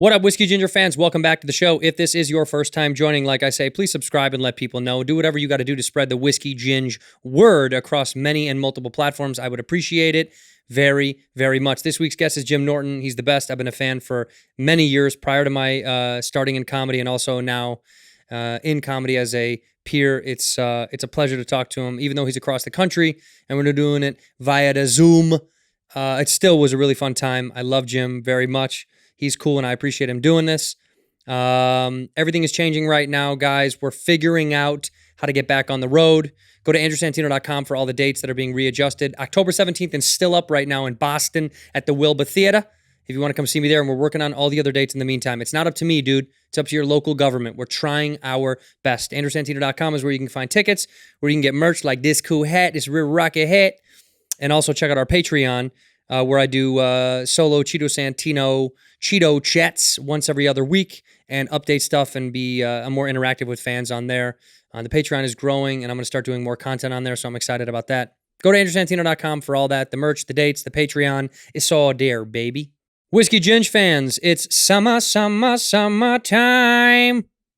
What up, Whiskey Ginger fans? Welcome back to the show. If this is your first time joining, like I say, please subscribe and let people know. Do whatever you got to do to spread the Whiskey Ginge word across many and multiple platforms. I would appreciate it very, very much. This week's guest is Jim Norton. He's the best. I've been a fan for many years prior to my starting in comedy and also now in comedy as a peer. It's a pleasure to talk to him, even though he's across the country and we're doing it via the Zoom. It still was a really fun time. I love Jim very much. He's cool, and I appreciate him doing this. Everything is changing right now, guys. We're figuring out how to get back on the road. Go to andrewsantino.com for all the dates that are being readjusted. October 17th is still up right now in Boston at the Wilbur Theater. If you want to come see me there, and we're working on all the other dates in the meantime. It's not up to me, dude. It's up to your local government. We're trying our best. andrewsantino.com is where you can find tickets, where you can get merch like this cool hat, this real rocket hat, and also check out our Patreon, where I do solo Cheeto Santino Cheeto chats once every other week and update stuff and be more interactive with fans on there. The Patreon is growing, and I'm going to start doing more content on there, so I'm excited about that. Go to andrewsantino.com for all that, the merch, the dates, the Patreon. It's all there, baby. Whiskey Ginge fans, it's summertime.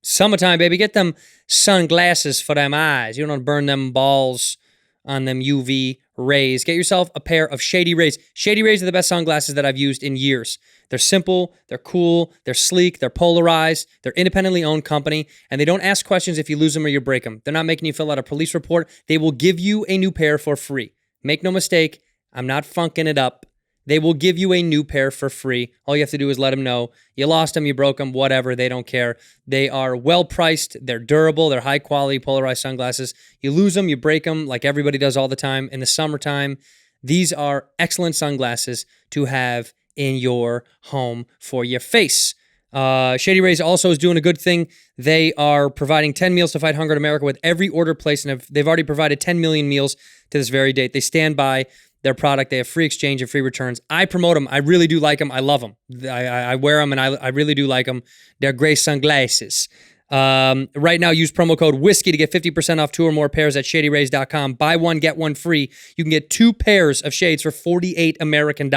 Summertime, baby. Get them sunglasses for them eyes. You don't burn them balls on them UV rays. Get yourself a pair of Shady Rays. Shady Rays are the best sunglasses that I've used in years. They're simple, they're cool, they're sleek, they're polarized, they're independently owned company, and they don't ask questions if you lose them or you break them. They're not making you fill out a police report. They will give you a new pair for free. Make no mistake, I'm not funking it up. They will give you a new pair for free. All you have to do is let them know. You lost them, you broke them, whatever. They don't care. They are well-priced. They're durable. They're high-quality polarized sunglasses. You lose them, you break them like everybody does all the time. In the summertime, these are excellent sunglasses to have in your home for your face. Shady Rays also is doing a good thing. They are providing 10 meals to fight hunger in America with every order placed, and they've already provided 10 million meals to this very date. They stand by their product. They have free exchange and free returns. I promote them. I really do like them. I love them. I wear them, and I really do like them. They're great sunglasses. Right now, use promo code WHISKEY to get 50% off 2 or more pairs at ShadyRays.com. Buy one, get one free. You can get 2 pairs of shades for $48 American.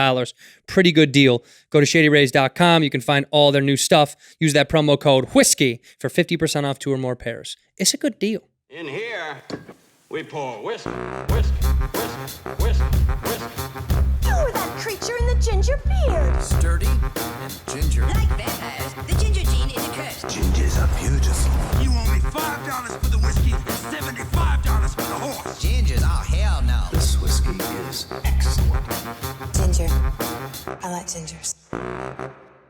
Pretty good deal. Go to ShadyRays.com. You can find all their new stuff. Use that promo code WHISKEY for 50% off 2 or more pairs. It's a good deal. In here, we pour whiskey, whiskey, whiskey, whiskey, whiskey. You're that creature in the ginger beard. Sturdy and ginger. Like vampires, the ginger gene is a curse. Gingers are beautiful. You owe me $5 for the whiskey and $75 for the horse. Gingers? Oh, hell no. This whiskey is excellent. Ginger. I like gingers.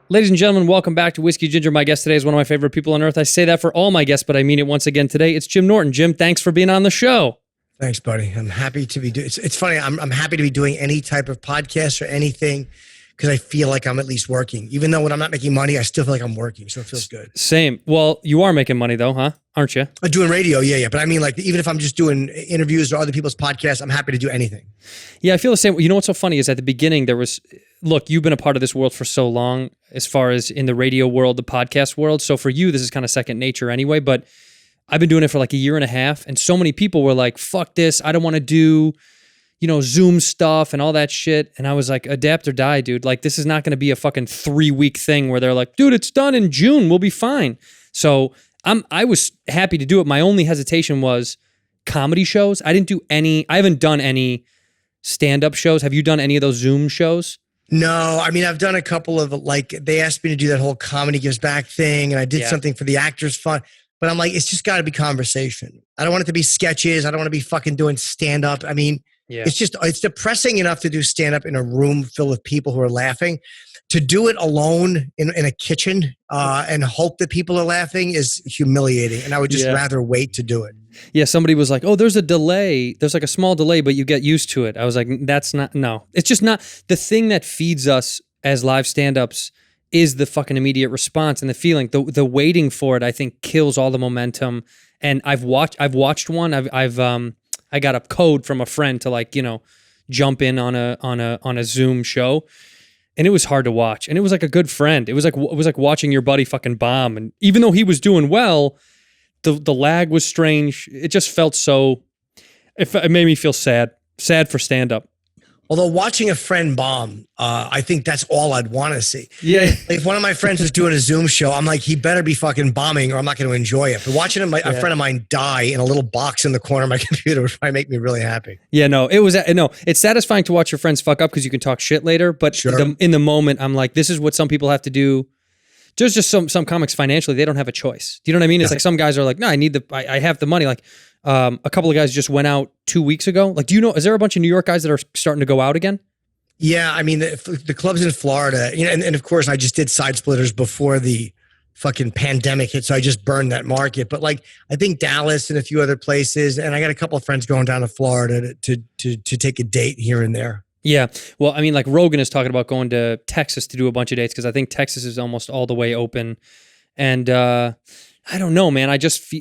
Ladies and gentlemen, welcome back to Whiskey Ginger. My guest today is one of my favorite people on earth. I say that for all my guests, but I mean it once again today. It's Jim Norton. Jim, thanks for being on the show. Thanks, buddy. I'm happy to be doing. It's funny. I'm happy to be doing any type of podcast or anything because I feel like I'm at least working. Even though when I'm not making money, I still feel like I'm working. So it feels good. Same. Well, you are making money though, huh? Aren't you? I'm doing radio, yeah. But I mean, like, even if I'm just doing interviews or other people's podcasts, I'm happy to do anything. Yeah, I feel the same. You know what's so funny is at the beginning there was, look, you've been a part of this world for so long as far as in the radio world, the podcast world. So for you, this is kind of second nature anyway. But I've been doing it for like a year and a half, and so many people were like, fuck this, I don't want to do, Zoom stuff and all that shit. And I was like, adapt or die, dude. Like, this is not going to be a fucking 3-week thing where they're like, dude, it's done in June, we'll be fine. So I was happy to do it. My only hesitation was comedy shows. I haven't done any stand-up shows. Have you done any of those Zoom shows? No, I mean, I've done a couple of, like, they asked me to do that whole Comedy Gives Back thing, and I did something for the Actors Fund. But I'm like, it's just got to be conversation. I don't want it to be sketches. I don't want to be fucking doing stand-up. I mean, it's depressing enough to do stand-up in a room filled with people who are laughing. To do it alone in a kitchen and hope that people are laughing is humiliating. And I would just rather wait to do it. Yeah, somebody was like, oh, there's a delay. There's like a small delay, but you get used to it. I was like, no. It's just not. The thing that feeds us as live stand-ups is the fucking immediate response and the feeling. The waiting for it, I think, kills all the momentum. And I've watched one. I got a code from a friend to, like, jump in on a Zoom show, and it was hard to watch. And it was like a good friend. It was like watching your buddy fucking bomb. And even though he was doing well, the lag was strange. It just felt so. It made me feel sad for stand up. Although watching a friend bomb, I think that's all I'd want to see. Yeah. Like if one of my friends was doing a Zoom show, I'm like, he better be fucking bombing or I'm not going to enjoy it. But watching a friend of mine die in a little box in the corner of my computer would probably make me really happy. Yeah, no, it's satisfying to watch your friends fuck up because you can talk shit later. But in the moment, I'm like, this is what some people have to do. There's just some comics financially, they don't have a choice. Do you know what I mean? It's like some guys are like, no, I have the money. Like a couple of guys just went out 2 weeks ago. Like, do you know, is there a bunch of New York guys that are starting to go out again? Yeah, I mean, the clubs in Florida, you know, and of course I just did Side Splitters before the fucking pandemic hit, so I just burned that market. But like, I think Dallas and a few other places, and I got a couple of friends going down to Florida to take a date here and there. Yeah. Well, I mean, like Rogan is talking about going to Texas to do a bunch of dates because I think Texas is almost all the way open. And I don't know, man. I just,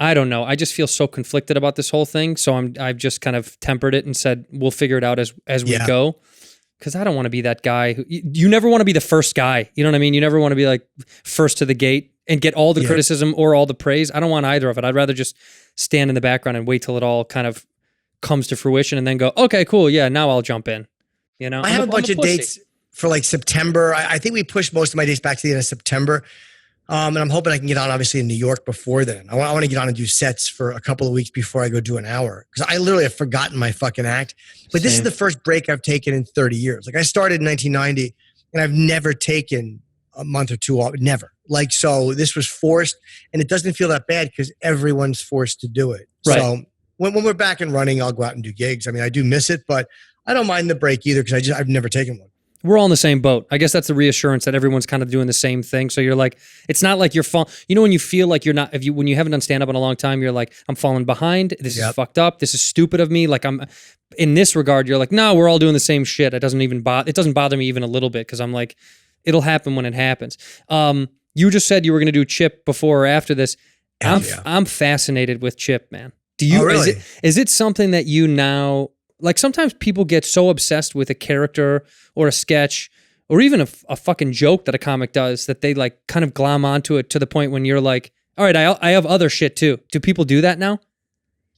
I don't know. I just feel so conflicted about this whole thing. So I've just kind of tempered it and said, we'll figure it out as we go. Because I don't want to be that guy who, you never want to be the first guy. You know what I mean? You never want to be like first to the gate and get all the criticism or all the praise. I don't want either of it. I'd rather just stand in the background and wait till it all kind of comes to fruition and then go, okay, cool. Yeah, now I'll jump in. You know, I have a bunch of dates for like September. I think we pushed most of my dates back to the end of September. And I'm hoping I can get on obviously in New York before then. I want to get on and do sets for a couple of weeks before I go do an hour. Because I literally have forgotten my fucking act. But this is the first break I've taken in 30 years. Like I started in 1990 and I've never taken a month or two off. Never. Like, so this was forced and it doesn't feel that bad because everyone's forced to do it. Right. So when we're back and running, I'll go out and do gigs. I mean, I do miss it, but I don't mind the break either because I've never taken one. We're all in the same boat. I guess that's the reassurance that everyone's kind of doing the same thing. So you're like, it's not like you're when you feel like you're not, when you haven't done stand up in a long time, you're like, I'm falling behind. This is fucked up. This is stupid of me. Like I'm in this regard, you're like, no, we're all doing the same shit. It doesn't bother me even a little bit. Cause I'm like, it'll happen when it happens. You just said you were going to do Chip before or after this. I'm fascinated with Chip, man. Do you, really? Is it something that you now, like sometimes people get so obsessed with a character or a sketch or even a fucking joke that a comic does that they like kind of glom onto it to the point when you're like, all right, I have other shit too. Do people do that now?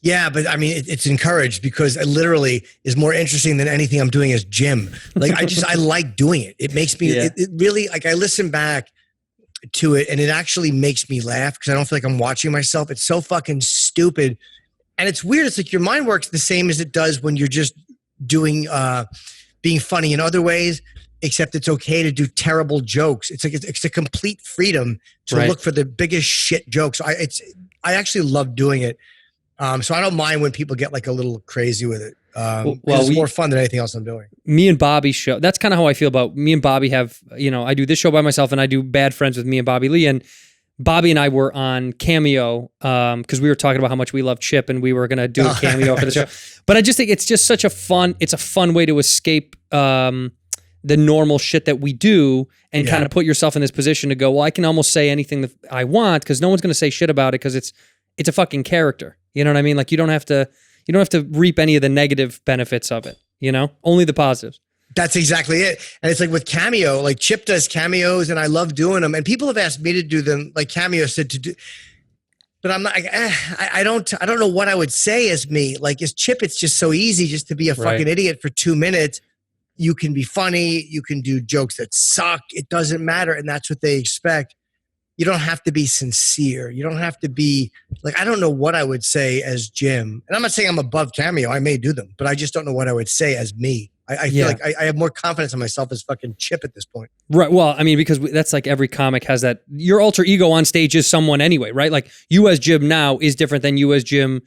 Yeah, but I mean, it's encouraged because it literally is more interesting than anything I'm doing as Jim. Like I like doing it. It makes me, it really, like I listen back to it and it actually makes me laugh because I don't feel like I'm watching myself. It's so fucking stupid. And it's weird. It's like your mind works the same as it does when you're just doing, being funny in other ways, except it's okay to do terrible jokes. It's like, it's a complete freedom to look for the biggest shit jokes. I actually love doing it. So I don't mind when people get like a little crazy with it. It's more fun than anything else I'm doing. Me and Bobby's show. That's kind of how I feel about me and Bobby have, I do this show by myself and I do Bad Friends with me and Bobby Lee. And Bobby and I were on Cameo because we were talking about how much we love Chip and we were going to do a cameo for the show. But I just think it's just such a fun way to escape the normal shit that we do and kind of put yourself in this position to go, well, I can almost say anything that I want because no one's going to say shit about it because it's a fucking character. You know what I mean? Like you don't have to reap any of the negative benefits of it, only the positives. That's exactly it. And it's like with Cameo, like Chip does cameos and I love doing them. And people have asked me to do them, like Cameo said to do. But I'm not, I don't know what I would say as me. Like as Chip, it's just so easy just to be a fucking idiot for 2 minutes. You can be funny. You can do jokes that suck. It doesn't matter. And that's what they expect. You don't have to be sincere. You don't have to be like, I don't know what I would say as Jim. And I'm not saying I'm above Cameo. I may do them, but I just don't know what I would say as me. I feel like I have more confidence in myself as fucking Chip at this point. Right. Well, I mean, because that's like every comic has that. Your alter ego on stage is someone anyway, right? Like you as Jim now is different than you as Jim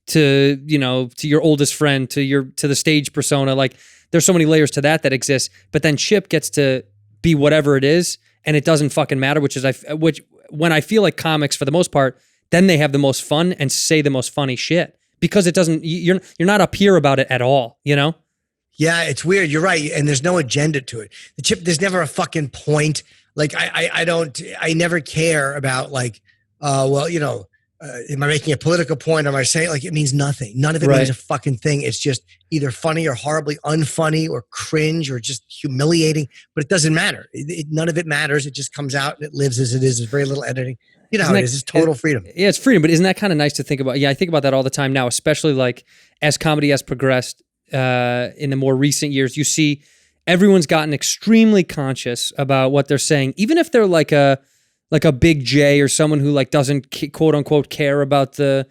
to your oldest friend, to the stage persona. Like there's so many layers to that exist. But then Chip gets to be whatever it is, and it doesn't fucking matter. Which when I feel like comics for the most part, then they have the most fun and say the most funny shit because it doesn't. You're not up here about it at all. Yeah, it's weird. You're right. And there's no agenda to it. The Chip, there's never a fucking point. Like I never care about like, am I making a political point? Am I saying like, it means nothing. None of it means a fucking thing. It's just either funny or horribly unfunny or cringe or just humiliating, but it doesn't matter. None of it matters. It just comes out and it lives as it is. There's very little editing. You know how it is. It's total freedom. Yeah, it's freedom. But isn't that kind of nice to think about? Yeah, I think about that all the time now, especially like as comedy has progressed. in the more recent years, you see everyone's gotten extremely conscious about what they're saying, even if they're like a Big J or someone who like doesn't quote unquote care about the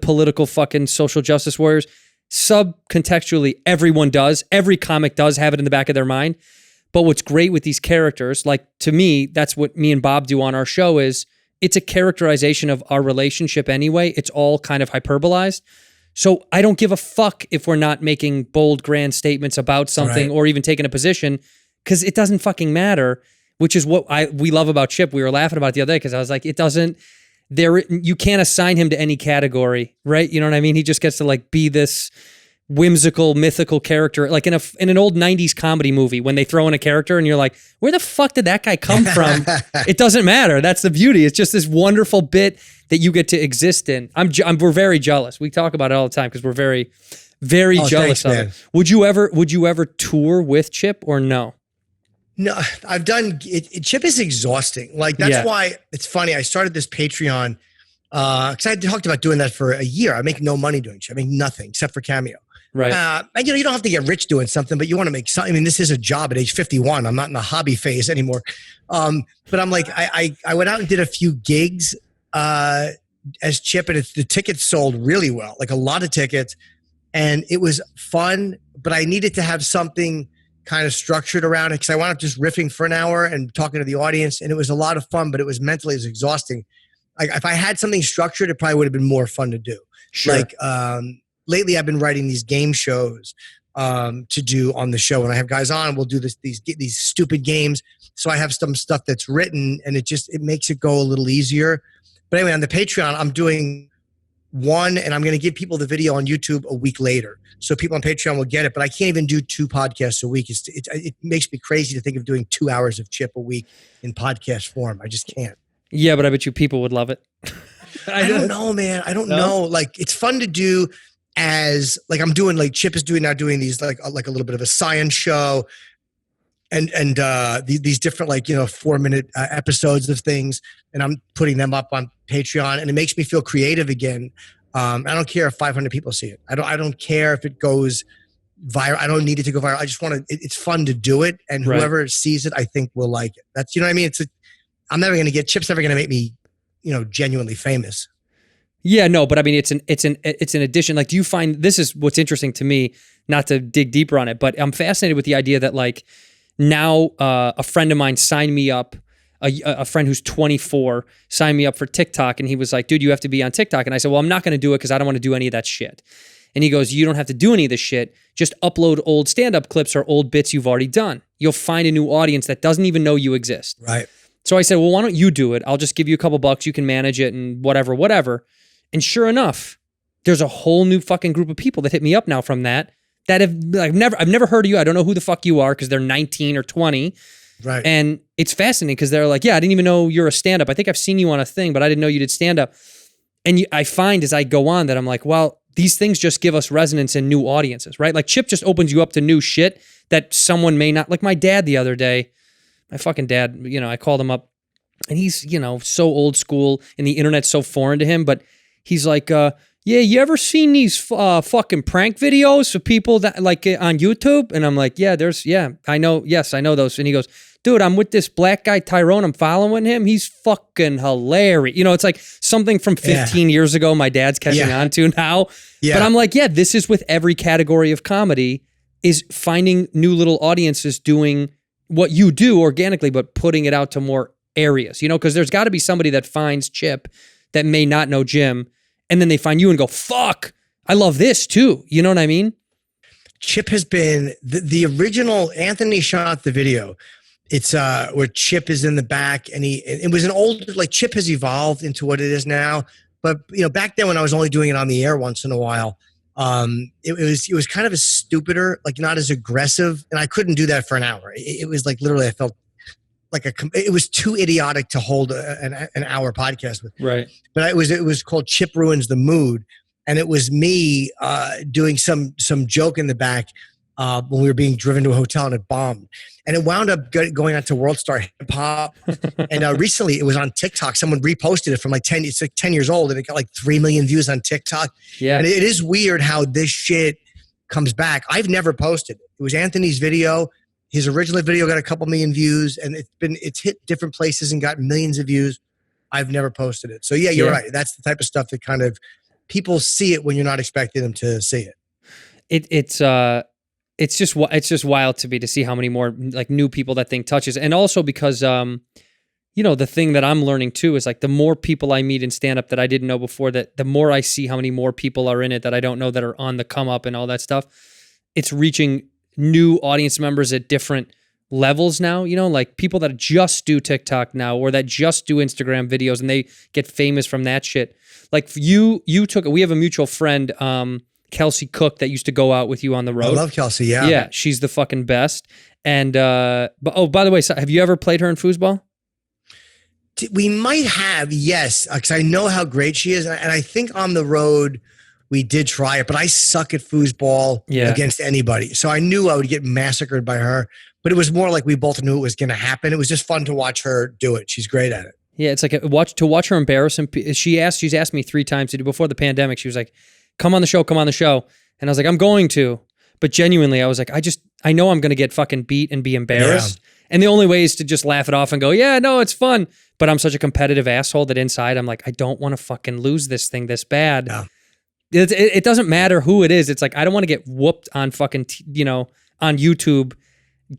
political fucking social justice warriors. Subcontextually, everyone does. Every comic does have it in the back of their mind. But what's great with these characters, like to me, that's what me and Bob do on our show, is it's a characterization of our relationship anyway. It's all kind of hyperbolized. So I don't give a fuck if we're not making bold, grand statements about something or even taking a position, because it doesn't fucking matter, which is what we love about Chip. We were laughing about it the other day because I was like, you can't assign him to any category, right? You know what I mean? He just gets to like be this whimsical, mythical character, like in an old 90s comedy movie when they throw in a character and you're like, where the fuck did that guy come from? It doesn't matter. That's the beauty. It's just this wonderful bit that you get to exist in. We're very jealous. We talk about it all the time because we're very, very jealous of it. Would you ever tour with Chip or no? No, I've done it. Chip is exhausting. Like that's why it's funny. I started this Patreon because I talked about doing that for a year. I make no money doing Chip. I make nothing except for Cameo. Right. And you don't have to get rich doing something, but you want to make something. I mean, this is a job at age 51. I'm not in the hobby phase anymore. But I'm like, I went out and did a few gigs as Chip, and the tickets sold really well, like a lot of tickets, and it was fun. But I needed to have something kind of structured around it because I wound up just riffing for an hour and talking to the audience, and it was a lot of fun, but it was exhausting. Like if I had something structured, it probably would have been more fun to do. Sure. Like lately, I've been writing these game shows to do on the show, and I have guys on. We'll do these stupid games. So I have some stuff that's written, and it makes it go a little easier. But anyway, on the Patreon, I'm doing one, and I'm going to give people the video on YouTube a week later. So people on Patreon will get it, but I can't even do 2 podcasts a week. It makes me crazy to think of doing 2 hours of Chip a week in podcast form. I just can't. Yeah, but I bet you people would love it. I don't know, man. I don't know. Like it's fun to do as like I'm doing like Chip is doing these like a little bit of a science show and these different 4-minute episodes of things, and I'm putting them up on Patreon, and it makes me feel creative again. I don't care if 500 people see it. I don't care if it goes viral. I don't need it to go viral. I just want to. It's fun to do it, and whoever sees it, I think will like it. That's what I mean. I'm never going to get Chip's never going to make me, genuinely famous. Yeah, no, but I mean, it's an addition. Like, do you find this is what's interesting to me? Not to dig deeper on it, but I'm fascinated with the idea that like now a friend of mine signed me up. A friend who's 24 signed me up for TikTok, and he was like, dude, you have to be on TikTok. And I said, well, I'm not going to do it because I don't want to do any of that shit. And he goes, you don't have to do any of this shit. Just upload old stand-up clips or old bits you've already done. You'll find a new audience that doesn't even know you exist. Right. So I said, well, why don't you do it? I'll just give you a couple bucks. You can manage it and whatever. And sure enough, there's a whole new fucking group of people that hit me up now from that have I've never heard of you. I don't know who the fuck you are because they're 19 or 20. Right. And it's fascinating because they're like, yeah, I didn't even know you're a stand-up. I think I've seen you on a thing, but I didn't know you did stand-up. And I find as I go on that I'm like, well, these things just give us resonance in new audiences, right? Like Chip just opens you up to new shit that someone may not, like my dad the other day, my fucking dad, I called him up and he's, so old school and the internet's so foreign to him, but he's like, yeah, you ever seen these fucking prank videos of people that like on YouTube? And I'm like, I know those. And he goes, dude, I'm with this black guy, Tyrone. I'm following him. He's fucking hilarious. It's like something from 15 years ago my dad's catching on to now. Yeah. But I'm like, this is with every category of comedy is finding new little audiences doing what you do organically, but putting it out to more areas, because there's got to be somebody that finds Chip that may not know Jim. And then they find you and go, fuck, I love this too. You know what I mean? Chip has been the original. Anthony shot the video. It's where Chip is in the back, and it was an old, like Chip has evolved into what it is now. But back then when I was only doing it on the air once in a while, it was kind of a stupider, like not as aggressive, and I couldn't do that for an hour. It was like literally I felt like it was too idiotic to hold an hour podcast with. Right. But it was called Chip Ruins the Mood, and it was me doing some joke in the back when we were being driven to a hotel and it bombed, and it wound up going on to World Star Hip Hop. And recently it was on TikTok. Someone reposted it from it's like 10 years old, and it got like 3 million views on TikTok. Yeah. And it is weird how this shit comes back. I've never posted. It was Anthony's video. His original video got a couple million views, and it's hit different places and got millions of views. I've never posted it. So yeah, you're right. That's the type of stuff that kind of people see it when you're not expecting them to see it. It's just wild to me to see how many more like new people that thing touches, and also because you know, the thing that I'm learning too is like the more people I meet in stand up that I didn't know before, that the more I see how many more people are in it that I don't know that are on the come up and all that stuff. It's reaching new audience members at different levels now, you know, like people that just do TikTok now or that just do Instagram videos and they get famous from that shit. Like we have a mutual friend, Kelsey Cook, that used to go out with you on the road. I love Kelsey. Yeah. Yeah. She's the fucking best. And, but, oh, by the way, so have you ever played her in foosball? We might have, yes, because I know how great she is. And I think on the road, we did try it, but I suck at foosball against anybody. So I knew I would get massacred by her, but it was more like we both knew it was going to happen. It was just fun to watch her do it. She's great at it. Yeah, it's like to watch her embarrass him. She's asked me 3 times to do before the pandemic. She was like, come on the show. And I was like, I'm going to. But genuinely, I was like, I know I'm going to get fucking beat and be embarrassed. Yeah. And the only way is to just laugh it off and go, yeah, no, it's fun. But I'm such a competitive asshole that inside I'm like, I don't want to fucking lose this thing this bad. No. It doesn't matter who it is. It's like, I don't want to get whooped on fucking, on YouTube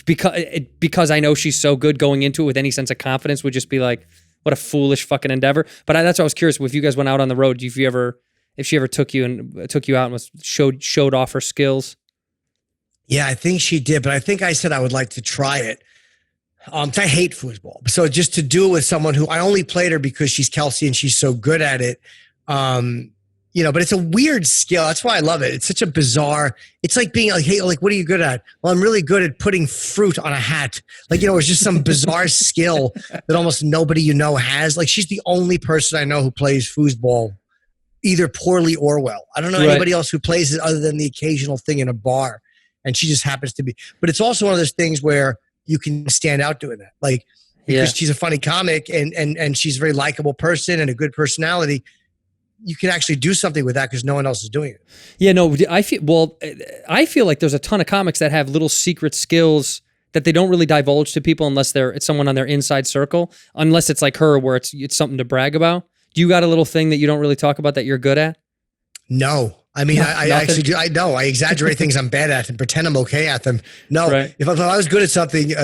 because I know she's so good. Going into it with any sense of confidence would just be like, what a foolish fucking endeavor. But that's why I was curious if you guys went out on the road, if she ever took you out and showed off her skills. Yeah, I think she did, but I think I said I would like to try it. I hate foosball. So just to do it with someone who I only played her because she's Kelsey and she's so good at it. But it's a weird skill. That's why I love it. It's such a bizarre, it's like being like, hey, like, what are you good at? Well, I'm really good at putting fruit on a hat. Like, it's just some bizarre skill that almost nobody has. Like, she's the only person I know who plays foosball either poorly or well. I don't know anybody else who plays it other than the occasional thing in a bar. And she just happens to be. But it's also one of those things where you can stand out doing that. Like, because she's a funny comic and she's a very likable person and a good personality. You can actually do something with that because no one else is doing it. Yeah, no, I feel like there's a ton of comics that have little secret skills that they don't really divulge to people unless it's someone on their inside circle, unless it's like her where it's something to brag about. Do you got a little thing that you don't really talk about that you're good at? No. I mean, I actually do. I know. I exaggerate things I'm bad at and pretend I'm okay at them. No, if I was good at something, you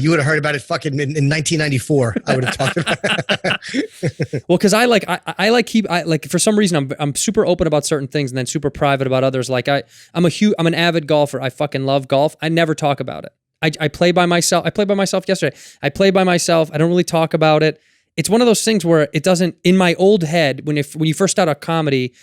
would have heard about it fucking in 1994. I would have talked about it. Well, because for some reason, I'm super open about certain things and then super private about others. Like I'm an avid golfer. I fucking love golf. I never talk about it. I play by myself. I played by myself yesterday. I play by myself. I don't really talk about it. It's one of those things where it doesn't, in my old head, when you first start out comedy,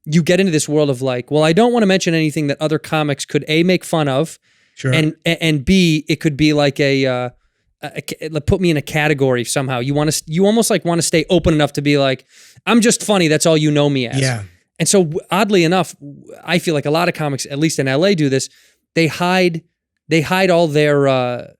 you get into this world of like, well, I don't want to mention anything that other comics could A, make fun of, and B, it could be like put me in a category somehow. You almost like want to stay open enough to be like, I'm just funny. That's all you know me as. Yeah. And so oddly enough, I feel like a lot of comics, at least in LA, do this. They hide all their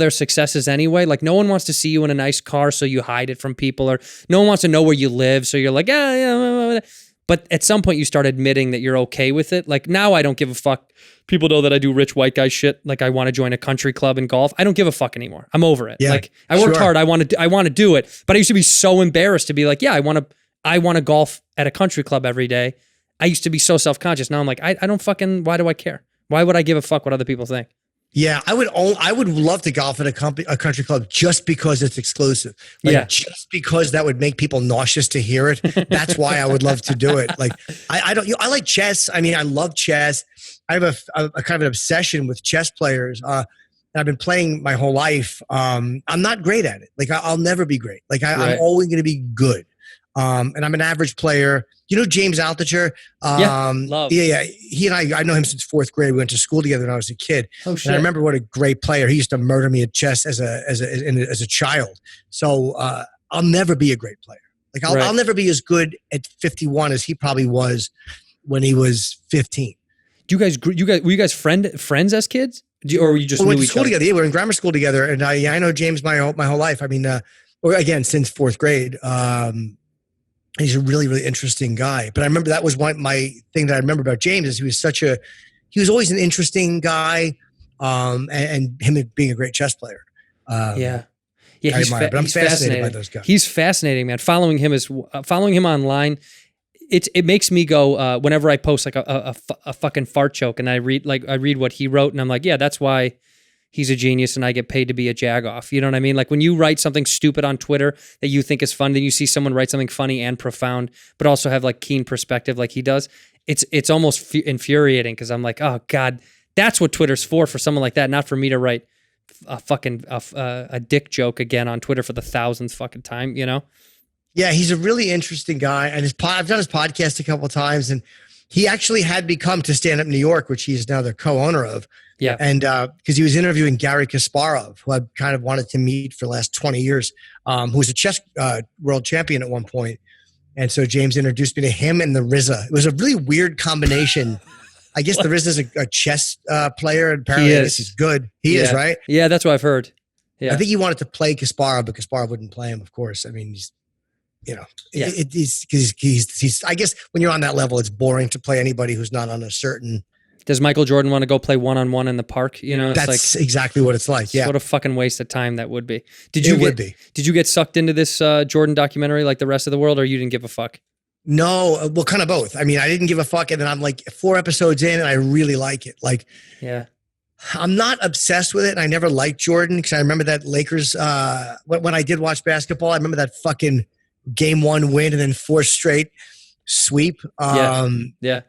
successes anyway. Like no one wants to see you in a nice car, so you hide it from people, or no one wants to know where you live, so you're like, yeah. But at some point you start admitting that you're okay with it. Like now I don't give a fuck. People know that I do rich white guy shit. Like I want to join a country club and golf. I don't give a fuck anymore. I'm over it. Yeah, like I worked hard. I want to do it. But I used to be so embarrassed to be like, yeah, I want to golf at a country club every day. I used to be so self-conscious. Now I'm like, I don't fucking, why do I care? Why would I give a fuck what other people think? Yeah, I would love to golf at a country club just because it's exclusive. Like, just because that would make people nauseous to hear it. That's why I would love to do it. Like I like chess. I mean, I love chess. I have a kind of an obsession with chess players. And I've been playing my whole life. I'm not great at it. Like I'll never be great. Like I'm always going to be good. And I'm an average player. You know James Altucher? Love. Yeah. He and I know him since 4th grade. We went to school together when I was a kid. Oh shit! And I remember what a great player. He used to murder me at chess as a child. So I'll never be a great player. Like I'll never be as good at 51 as he probably was when he was 15. Were you guys friends as kids? Or were you just we went to school together? Yeah, we were in grammar school together, and I know James my whole life. I mean, or again since 4th grade. He's a really, really interesting guy. But I remember that was my thing that I remember about James is he was such a he was always an interesting guy, and him being a great chess player. Yeah, I he's admire, but I'm he's fascinated by those guys. He's fascinating, man. Following him online, it makes me go whenever I post like a fucking fart joke, and I read what he wrote, and I'm like, yeah, that's why he's a genius, and I get paid to be a jagoff. You know what I mean? Like when you write something stupid on Twitter that you think is fun, then you see someone write something funny and profound, but also have like keen perspective like he does. It's almost infuriating because I'm like, oh God, that's what Twitter's for someone like that, not for me to write a fucking a dick joke again on Twitter for the 1,000th fucking time, you know? Yeah, he's a really interesting guy, and I've done his podcast a couple of times, and he actually had me come to Stand Up New York, which he's now the co-owner of. Yeah, and because he was interviewing Garry Kasparov, who I kind of wanted to meet for the last 20 years, who was a chess world champion at one point. And so James introduced me to him and the RZA. It was a really weird combination. I guess the RZA is a chess player, and apparently I guess he's good. He is, right? Yeah, that's what I've heard. Yeah, I think he wanted to play Kasparov, but Kasparov wouldn't play him, of course. I mean, he's, you know, he's, I guess when you're on that level, it's boring to play anybody who's not on a certain. Does Michael Jordan want to go play one-on-one in the park? You know, it's that's like, exactly what it's like. Yeah. What a fucking waste of time that would be. Did you get sucked into this Jordan documentary like the rest of the world, or you didn't give a fuck? No, well, kind of both. I mean, I didn't give a fuck, and then I'm like 4 episodes in, and I really like it. Like, yeah, I'm not obsessed with it, and I never liked Jordan because I remember that Lakers. When I did watch basketball, I remember that fucking game 1 win and then 4 straight sweep. Yeah.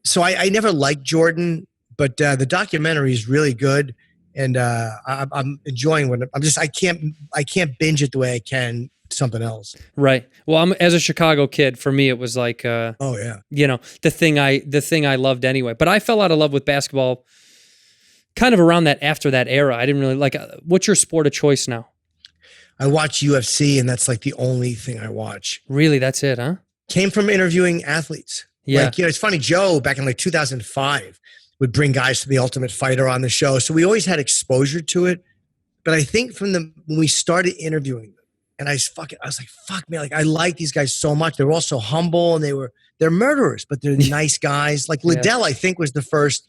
So I never liked Jordan, but the documentary is really good, and I'm enjoying what I can't binge it the way I can something else. Right. Well, as a Chicago kid, for me it was like oh yeah, you know, the thing I loved anyway. But I fell out of love with basketball kind of around after that era. I didn't really like what's your sport of choice now? I watch UFC, and that's like the only thing I watch. Really, that's it, huh? Came from interviewing athletes. Yeah. Like, you know, it's funny, Joe back in like 2005 would bring guys to The Ultimate Fighter on the show. So we always had exposure to it. But I think when we started interviewing them, and I was like, fuck man, like I like these guys so much. They were all so humble, and they're murderers, but they're nice guys. Like Liddell, I think, was the first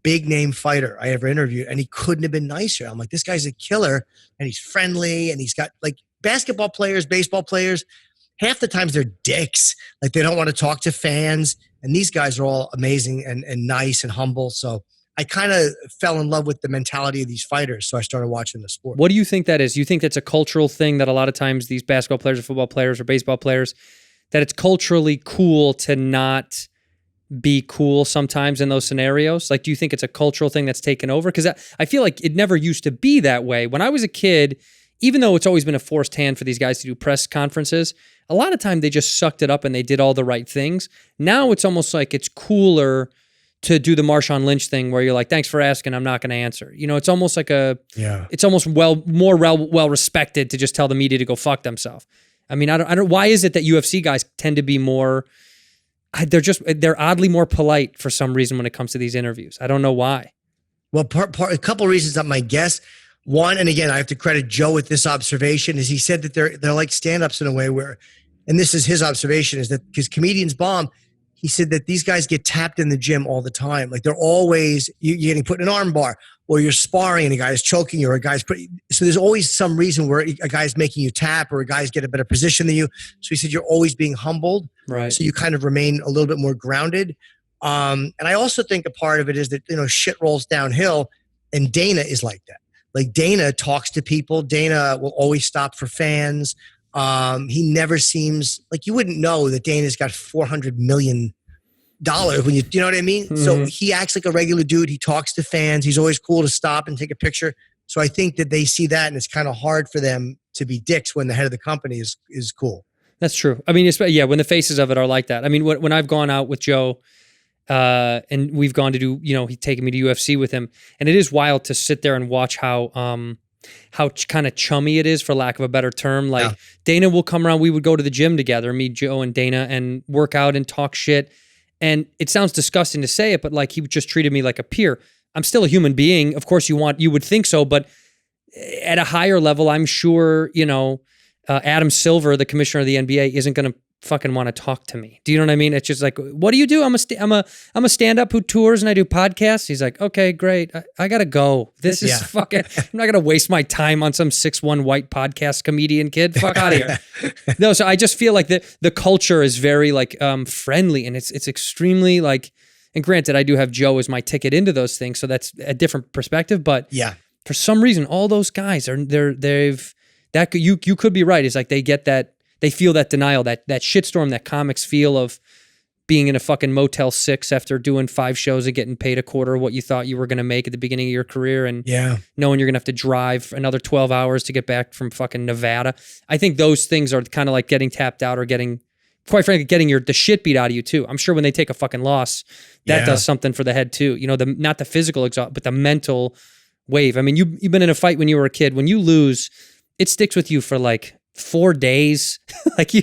big name fighter I ever interviewed, and he couldn't have been nicer. I'm like, this guy's a killer, and he's friendly, and he's got like basketball players, baseball players. Half the times they're dicks. Like they don't want to talk to fans. And these guys are all amazing and nice and humble. So I kind of fell in love with the mentality of these fighters. So I started watching the sport. What do you think that is? You think that's a cultural thing that a lot of times these basketball players or football players or baseball players, that it's culturally cool to not be cool sometimes in those scenarios? Like, do you think it's a cultural thing that's taken over? Because I feel like it never used to be that way. When I was a kid, even though it's always been a forced hand for these guys to do press conferences, a lot of time they just sucked it up and they did all the right things. Now it's almost like it's cooler to do the Marshawn Lynch thing where you're like, thanks for asking, I'm not going to answer. You know, it's almost like it's almost more well respected to just tell the media to go fuck themselves. I mean, I don't, why is it that UFC guys tend to be more, they're oddly more polite for some reason when it comes to these interviews. I don't know why. Well, a couple of reasons that my guess. One, and again, I have to credit Joe with this observation, is he said that they're like stand-ups in a way where, and this is his observation, is that because comedians bomb, he said that these guys get tapped in the gym all the time. Like they're always, you're getting put in an arm bar, or you're sparring and a guy is choking you, or a guy's so there's always some reason where a guy's making you tap, or a guy's get a better position than you. So he said you're always being humbled. Right. So you kind of remain a little bit more grounded. And I also think a part of it is that, you know, shit rolls downhill, and Dana is like that. Like Dana talks to people. Dana will always stop for fans. He never seems like, you wouldn't know that Dana's got $400 million when you know what I mean? Mm-hmm. So he acts like a regular dude. He talks to fans. He's always cool to stop and take a picture. So I think that they see that, and it's kind of hard for them to be dicks when the head of the company is cool. That's true. I mean, when the faces of it are like that. I mean, when I've gone out with Joe, and we've gone to do, you know, he's taken me to UFC with him, and it is wild to sit there and watch how kind of chummy it is, for lack of a better term. Like Dana will come around, we would go to the gym together, me, Joe, and Dana, and work out and talk shit. And it sounds disgusting to say it, but like he just treated me like a peer. I'm still a human being. Of course you would think so, but at a higher level, I'm sure, you know, Adam Silver, the commissioner of the NBA, isn't going to fucking want to talk to me. Do you know what I mean? It's just like, what do you do? I'm a stand-up who tours and I do podcasts. He's like, okay, great. I gotta go. This is fucking, I'm not gonna waste my time on some 6'1" white podcast comedian kid. Fuck out of here. No, so I just feel like the culture is very like friendly, and it's extremely like, and granted, I do have Joe as my ticket into those things, so that's a different perspective. But for some reason, all those guys you could be right. It's like they get that. They feel that denial, that shitstorm that comics feel of being in a fucking Motel 6 after doing 5 shows and getting paid a quarter of what you thought you were going to make at the beginning of your career, and knowing you're going to have to drive another 12 hours to get back from fucking Nevada. I think those things are kind of like getting tapped out, or quite frankly, getting the shit beat out of you too. I'm sure when they take a fucking loss, that does something for the head too. You know, not the physical exhaust, but the mental wave. I mean, you've been in a fight when you were a kid. When you lose, it sticks with you for like 4 days. Like you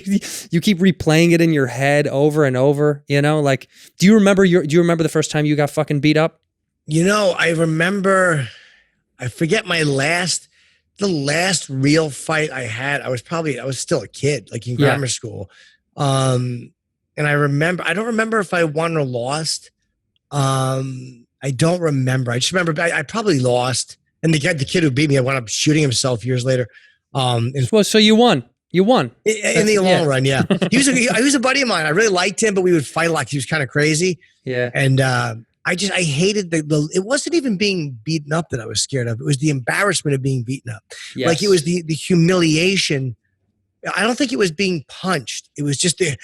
keep replaying it in your head over and over, you know? Like, do you remember the first time you got fucking beat up? You know, I forget the last real fight I had. I was still a kid, like in grammar school. And I don't remember if I won or lost. I don't remember. I just remember I probably lost. And the kid who beat me, I wound up shooting himself years later. So you won. You won. In the long run, yeah. He was a buddy of mine. I really liked him, but we would fight a lot. He was kind of crazy. Yeah. And I hated it wasn't even being beaten up that I was scared of. It was the embarrassment of being beaten up. Yes. Like it was the humiliation. I don't think it was being punched. It was just the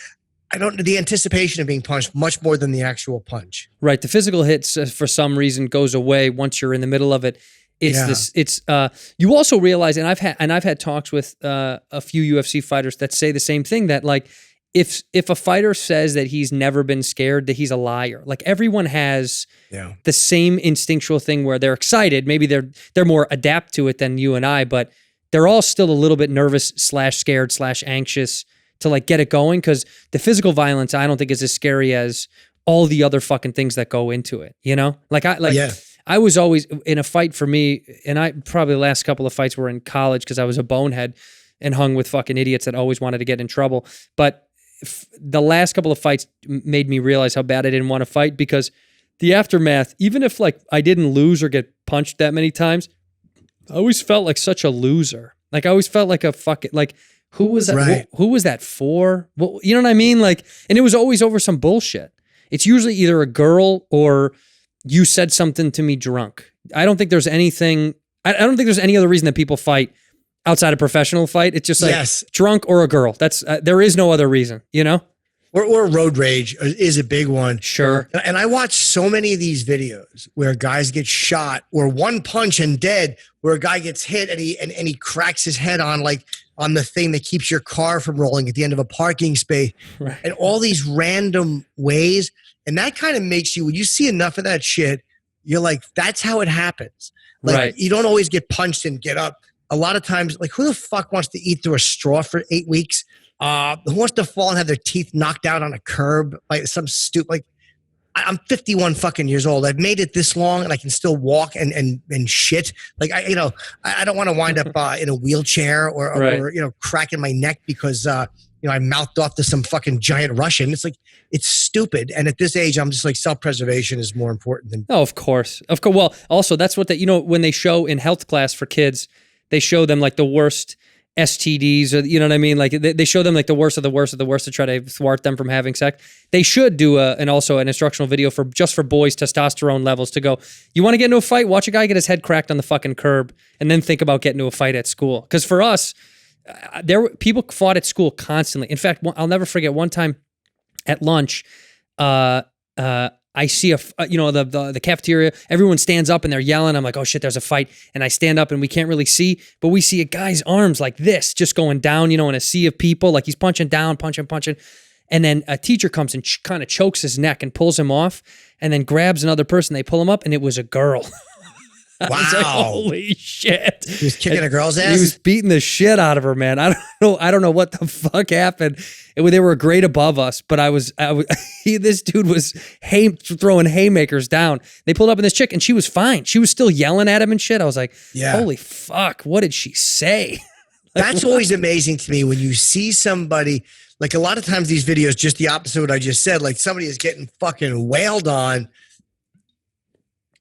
anticipation of being punched much more than the actual punch. Right. The physical hits for some reason goes away once you're in the middle of it. You also realize, and I've had talks with a few UFC fighters that say the same thing, that like if a fighter says that he's never been scared, that he's a liar. Like everyone has the same instinctual thing where they're excited. Maybe they're more adapt to it than you and I, but they're all still a little bit nervous / scared / anxious to like get it going, because the physical violence I don't think is as scary as all the other fucking things that go into it. You know, I was always in a fight for me, and I probably the last couple of fights were in college because I was a bonehead and hung with fucking idiots that always wanted to get in trouble. But the last couple of fights made me realize how bad I didn't want to fight, because the aftermath, even if like I didn't lose or get punched that many times, I always felt like such a loser. Like I always felt like a fucking, like, who was that? Right. Who was that for? Well, you know what I mean? Like, and it was always over some bullshit. It's usually either a girl or you said something to me drunk. I don't think there's anything, I don't think there's any other reason that people fight outside a professional fight. It's just like drunk or a girl. That's, there is no other reason, you know? Or road rage is a big one. Sure. And I watch so many of these videos where guys get shot, or one punch and dead, where a guy gets hit and he cracks his head on the thing that keeps your car from rolling at the end of a parking space. Right. And all these random ways. And that kind of makes you, when you see enough of that shit, you're like, that's how it happens. Like, right. You don't always get punched and get up. A lot of times, like, who the fuck wants to eat through a straw for 8 weeks? Who wants to fall and have their teeth knocked out on a curb by some stupid, like, I'm 51 fucking years old. I've made it this long and I can still walk and shit. Like, I don't want to wind up in a wheelchair or cracking my neck because, I mouthed off to some fucking giant Russian. It's like, it's stupid. And at this age, I'm just like, self-preservation is more important than. Oh, of course. Well, also that's what when they show in health class for kids, they show them like the worst STDs, or you know what I mean? Like they show them like the worst of the worst of the worst to try to thwart them from having sex. They should do also an instructional video for boys' testosterone levels, to go, you want to get into a fight? Watch a guy get his head cracked on the fucking curb and then think about getting into a fight at school. Because for us, people fought at school constantly. In fact, I'll never forget one time at lunch, I see the cafeteria, everyone stands up and they're yelling. I'm like, oh shit, there's a fight. And I stand up and we can't really see, but we see a guy's arms like this, just going down, in a sea of people. Like he's punching down, punching. And then a teacher comes and kind of chokes his neck and pulls him off, and then grabs another person. They pull him up, and it was a girl. Wow. I was like, holy shit. He was kicking a girl's ass? He was beating the shit out of her, man. I don't know what the fuck happened. They were a grade above us, but this dude was throwing haymakers down. They pulled up in this chick and she was fine. She was still yelling at him and shit. I was like, holy fuck, what did she say? That's always amazing to me when you see somebody, Like a lot of times these videos, just the opposite of what I just said, like somebody is getting fucking wailed on.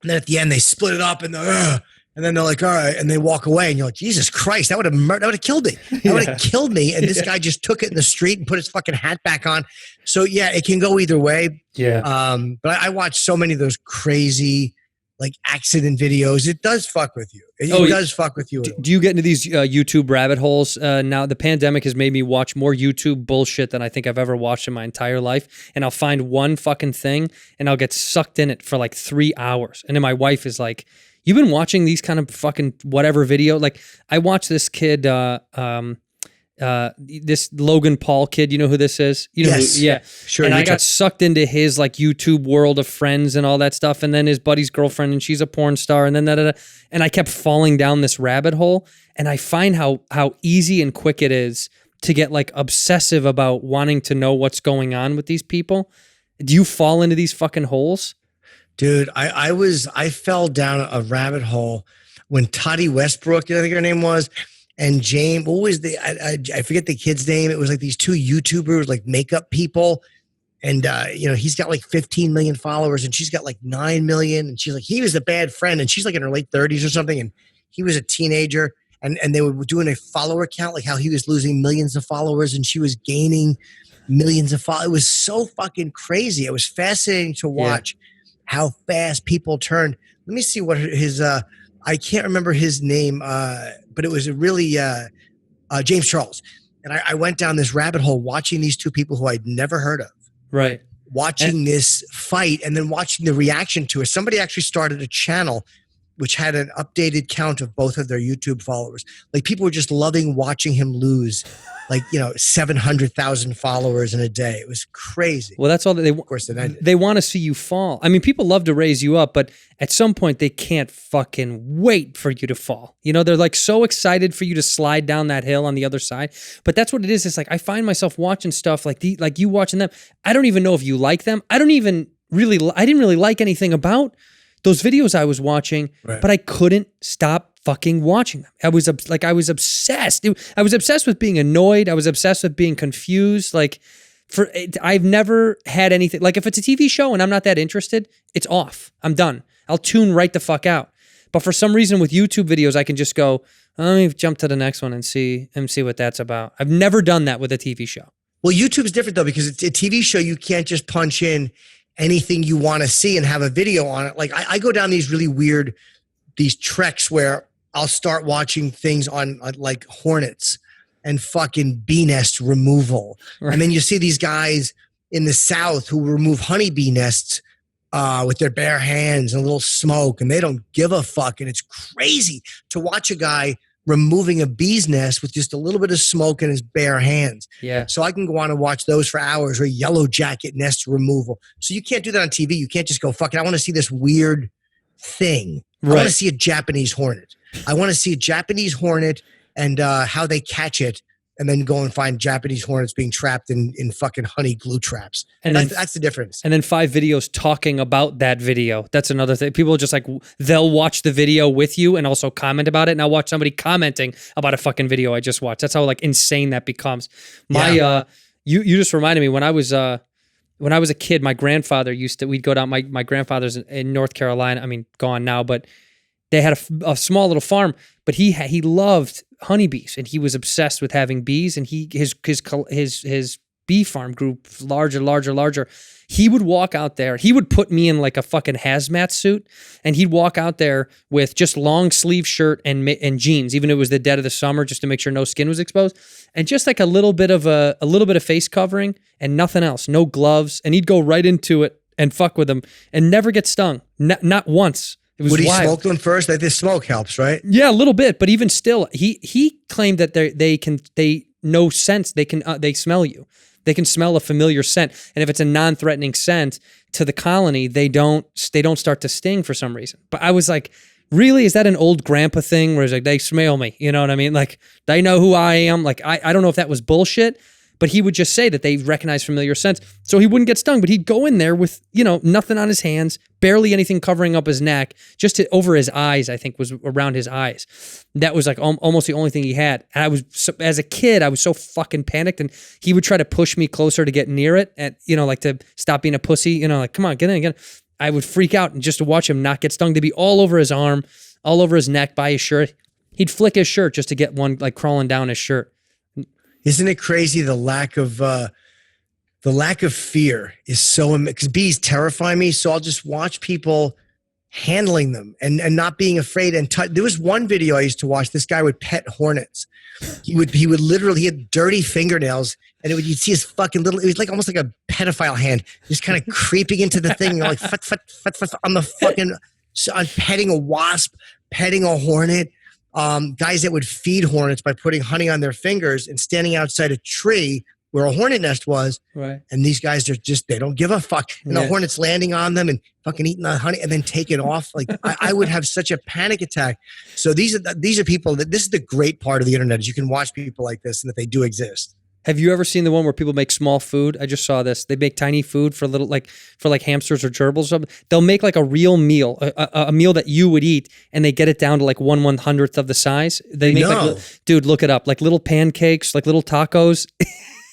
And then at the end they split it up and then they're like, all right, and they walk away and you're like, Jesus Christ, that would have killed me. That would have killed me. And this guy just took it in the street and put his fucking hat back on. So yeah, it can go either way. Yeah. But I watch so many of those crazy like accident videos. It does fuck with you. It does fuck with you. Do you get into these YouTube rabbit holes? Now the pandemic has made me watch more YouTube bullshit than I think I've ever watched in my entire life. And I'll find one fucking thing and I'll get sucked in it for like 3 hours. And then my wife is like, you've been watching these kind of fucking whatever video? Like I watched this kid, this Logan Paul kid, you know who this is? You know yes. who, yeah. Sure. And I got sucked into his like YouTube world of friends and all that stuff. And then his buddy's girlfriend and she's a porn star. And then and I kept falling down this rabbit hole. And I find how easy and quick it is to get like obsessive about wanting to know what's going on with these people. Do you fall into these fucking holes? Dude, I fell down a rabbit hole when Toddy Westbrook, I think her name was, and James, what was I forget the kid's name. It was like these two YouTubers, like makeup people. And, he's got like 15 million followers and she's got like 9 million. And she's like, he was a bad friend. And she's like in her late 30s or something. And he was a teenager and they were doing a follower count, like how he was losing millions of followers and she was gaining millions of followers. It was so fucking crazy. It was fascinating to watch how fast people turned. Let me see what his, I can't remember his name, but it was a really James Charles. And I went down this rabbit hole watching these two people who I'd never heard of. Right. Watching this fight and then watching the reaction to it. Somebody actually started a channel which had an updated count of both of their YouTube followers. Like people were just loving watching him lose, like, 700,000 followers in a day. It was crazy. Well, that's all that Of course, it ended. they want to see you fall. I mean, people love to raise you up, but at some point they can't fucking wait for you to fall. They're like so excited for you to slide down that hill on the other side. But that's what it is. It's like I find myself watching stuff like you watching them. I don't even know if you like them. I didn't really like anything about those videos I was watching, right. But I couldn't stop fucking watching them. I was obsessed. I was obsessed with being annoyed. I was obsessed with being confused. I've never had anything, like if it's a TV show and I'm not that interested, it's off. I'm done. I'll tune right the fuck out. But for some reason with YouTube videos, I can just go, let me jump to the next one and see what that's about. I've never done that with a TV show. Well, YouTube's different though, because it's a TV show. You can't just punch in anything you want to see and have a video on it. Like I go down these really weird, these treks where I'll start watching things on like hornets and fucking bee nest removal. Right. And then you see these guys in the South who remove honeybee nests with their bare hands and a little smoke, and they don't give a fuck. And it's crazy to watch a guy removing a bee's nest with just a little bit of smoke in his bare hands. Yeah. So I can go on and watch those for hours, or yellow jacket nest removal. So you can't do that on TV. You can't just go, fuck it, I want to see this weird thing. Right. I want to see a Japanese hornet. I want to see a Japanese hornet and how they catch it, and then go and find Japanese hornets being trapped in fucking honey glue traps. And that's the difference. And then 5 videos talking about that video. That's another thing. People just like, they'll watch the video with you and also comment about it. And I'll watch somebody commenting about a fucking video I just watched. That's how like insane that becomes. You just reminded me when I was a kid, my grandfather we'd go down, my grandfather's in North Carolina. I mean, gone now, but they had a small little farm, but he loved honeybees and he was obsessed with having bees, and his bee farm grew larger. He would walk out there. He would put me in like a fucking hazmat suit, and he'd walk out there with just long sleeve shirt and jeans, even if it was the dead of the summer, just to make sure no skin was exposed, and just like a little bit of face covering and nothing else, no gloves, and he'd go right into it and fuck with them and never get stung, not once. It was Would he wild. smoke them first? Like, this smoke helps, right? Yeah, a little bit, but even still, he claimed that they know scents. They smell you. They can smell a familiar scent, and if it's a non-threatening scent to the colony, they don't start to sting for some reason. But I was like, really, is that an old grandpa thing where it's like they smell me? You know what I mean? Like they know who I am. Like I don't know if that was bullshit, but he would just say that they recognize familiar scents. So he wouldn't get stung, but he'd go in there with, nothing on his hands, barely anything covering up his neck, just over his eyes, I think was around his eyes. That was like almost the only thing he had. And as a kid, I was so fucking panicked, and he would try to push me closer to get near it and, like to stop being a pussy, like, come on, get in. I would freak out, and just to watch him not get stung, to be all over his arm, all over his neck, by his shirt. He'd flick his shirt just to get one like crawling down his shirt. Isn't it crazy the lack of fear is so, because bees terrify me. So I'll just watch people handling them and not being afraid. And there was one video I used to watch. This guy would pet hornets. He would literally, he had dirty fingernails, and you'd see his fucking little, it was like almost like a pedophile hand just kind of creeping into the thing. You're like, fut, fut, fut, fut, on the fucking, I'm petting a wasp, petting a hornet. Guys that would feed hornets by putting honey on their fingers and standing outside a tree where a hornet nest was. Right. And these guys are they don't give a fuck. And the hornet's landing on them and fucking eating the honey and then taking off. Like I would have such a panic attack. So these are people this is the great part of the internet, is you can watch people like this and that they do exist. Have you ever seen the one where people make small food? I just saw this. They make tiny food for hamsters or gerbils or something. They'll make like a real meal, a meal that you would eat, and they get it down to like 1/100th of the size. They make dude, look it up, like little pancakes, like little tacos.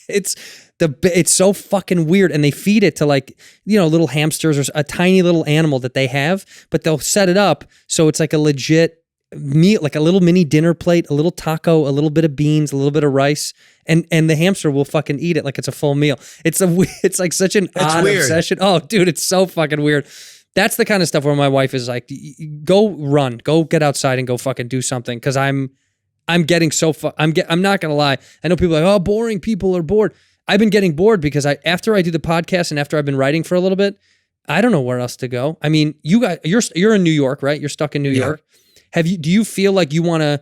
It's so fucking weird, and they feed it to like, little hamsters or a tiny little animal that they have, but they'll set it up so it's like a legit meal, like a little mini dinner plate, a little taco, a little bit of beans, a little bit of rice, and the hamster will fucking eat it like it's a full meal. It's like such an odd obsession. Oh, dude, it's so fucking weird. That's the kind of stuff where my wife is like, go run, go get outside and go fucking do something, because I'm getting I'm not gonna lie. I know people are like, oh, boring, people are bored. I've been getting bored because after I do the podcast and after I've been writing for a little bit, I don't know where else to go. I mean, you guys, you're in New York, right? You're stuck in New York. Do you feel like you want to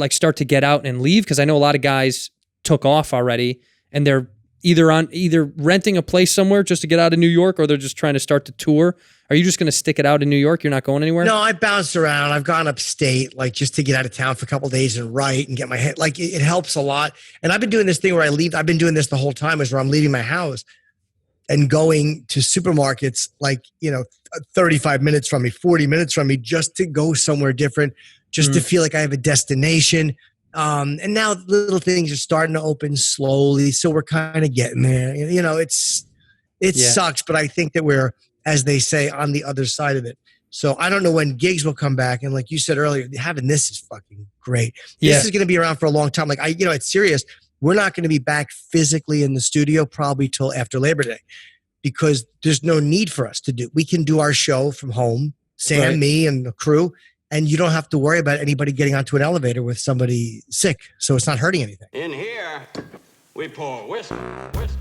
start to get out and leave? Because I know a lot of guys took off already, and they're either renting a place somewhere just to get out of New York, or they're just trying to start to tour. Are you just going to stick it out in New York? You're not going anywhere? No, I bounced around. I've gone upstate, like just to get out of town for a couple of days and write and get my head. Like it helps a lot. And I've been doing this thing where I've been doing this the whole time, is where I'm leaving my house and going to supermarkets, like, 35 minutes from me, 40 minutes from me, just to go somewhere different, just to feel like I have a destination. And now little things are starting to open slowly. So we're kind of getting there. It sucks, but I think that we're, as they say, on the other side of it. So I don't know when gigs will come back. And like you said earlier, having this is fucking great. This is going to be around for a long time. Like it's serious. We're not going to be back physically in the studio probably till after Labor Day, because there's no need for us to do. We can do our show from home, Sam, me, and the crew, and you don't have to worry about anybody getting onto an elevator with somebody sick. So it's not hurting anything. In here, we pour whiskey.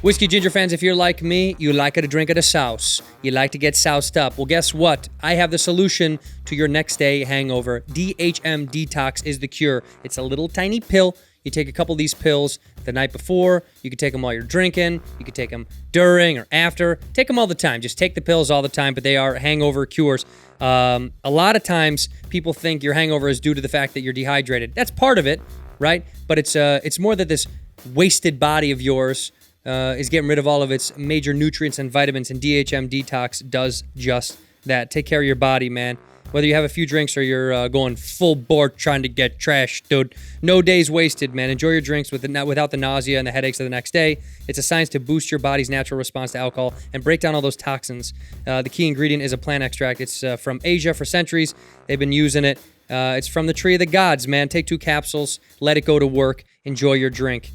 Whiskey Ginger fans, if you're like me, you like to drink at a souse. You like to get soused up. Well, guess what? I have the solution to your next day hangover. DHM Detox is the cure. It's a little tiny pill. You take a couple of these pills the night before. You can take them while you're drinking. You can take them during or after. Take them all the time. Just take the pills all the time, but they are hangover cures. A lot of times people think your hangover is due to the fact that you're dehydrated. That's part of it, right? But it's more that this wasted body of yours is getting rid of all of its major nutrients and vitamins, and DHM Detox does just that. Take care of your body, man. Whether you have a few drinks or you're going full board trying to get trashed, dude, no days wasted, man. Enjoy your drinks without the nausea and the headaches of the next day. It's a science to boost your body's natural response to alcohol and break down all those toxins. The key ingredient is a plant extract. It's from Asia for centuries. They've been using it. It's from the tree of the gods, man. Take 2 capsules, let it go to work, enjoy your drink.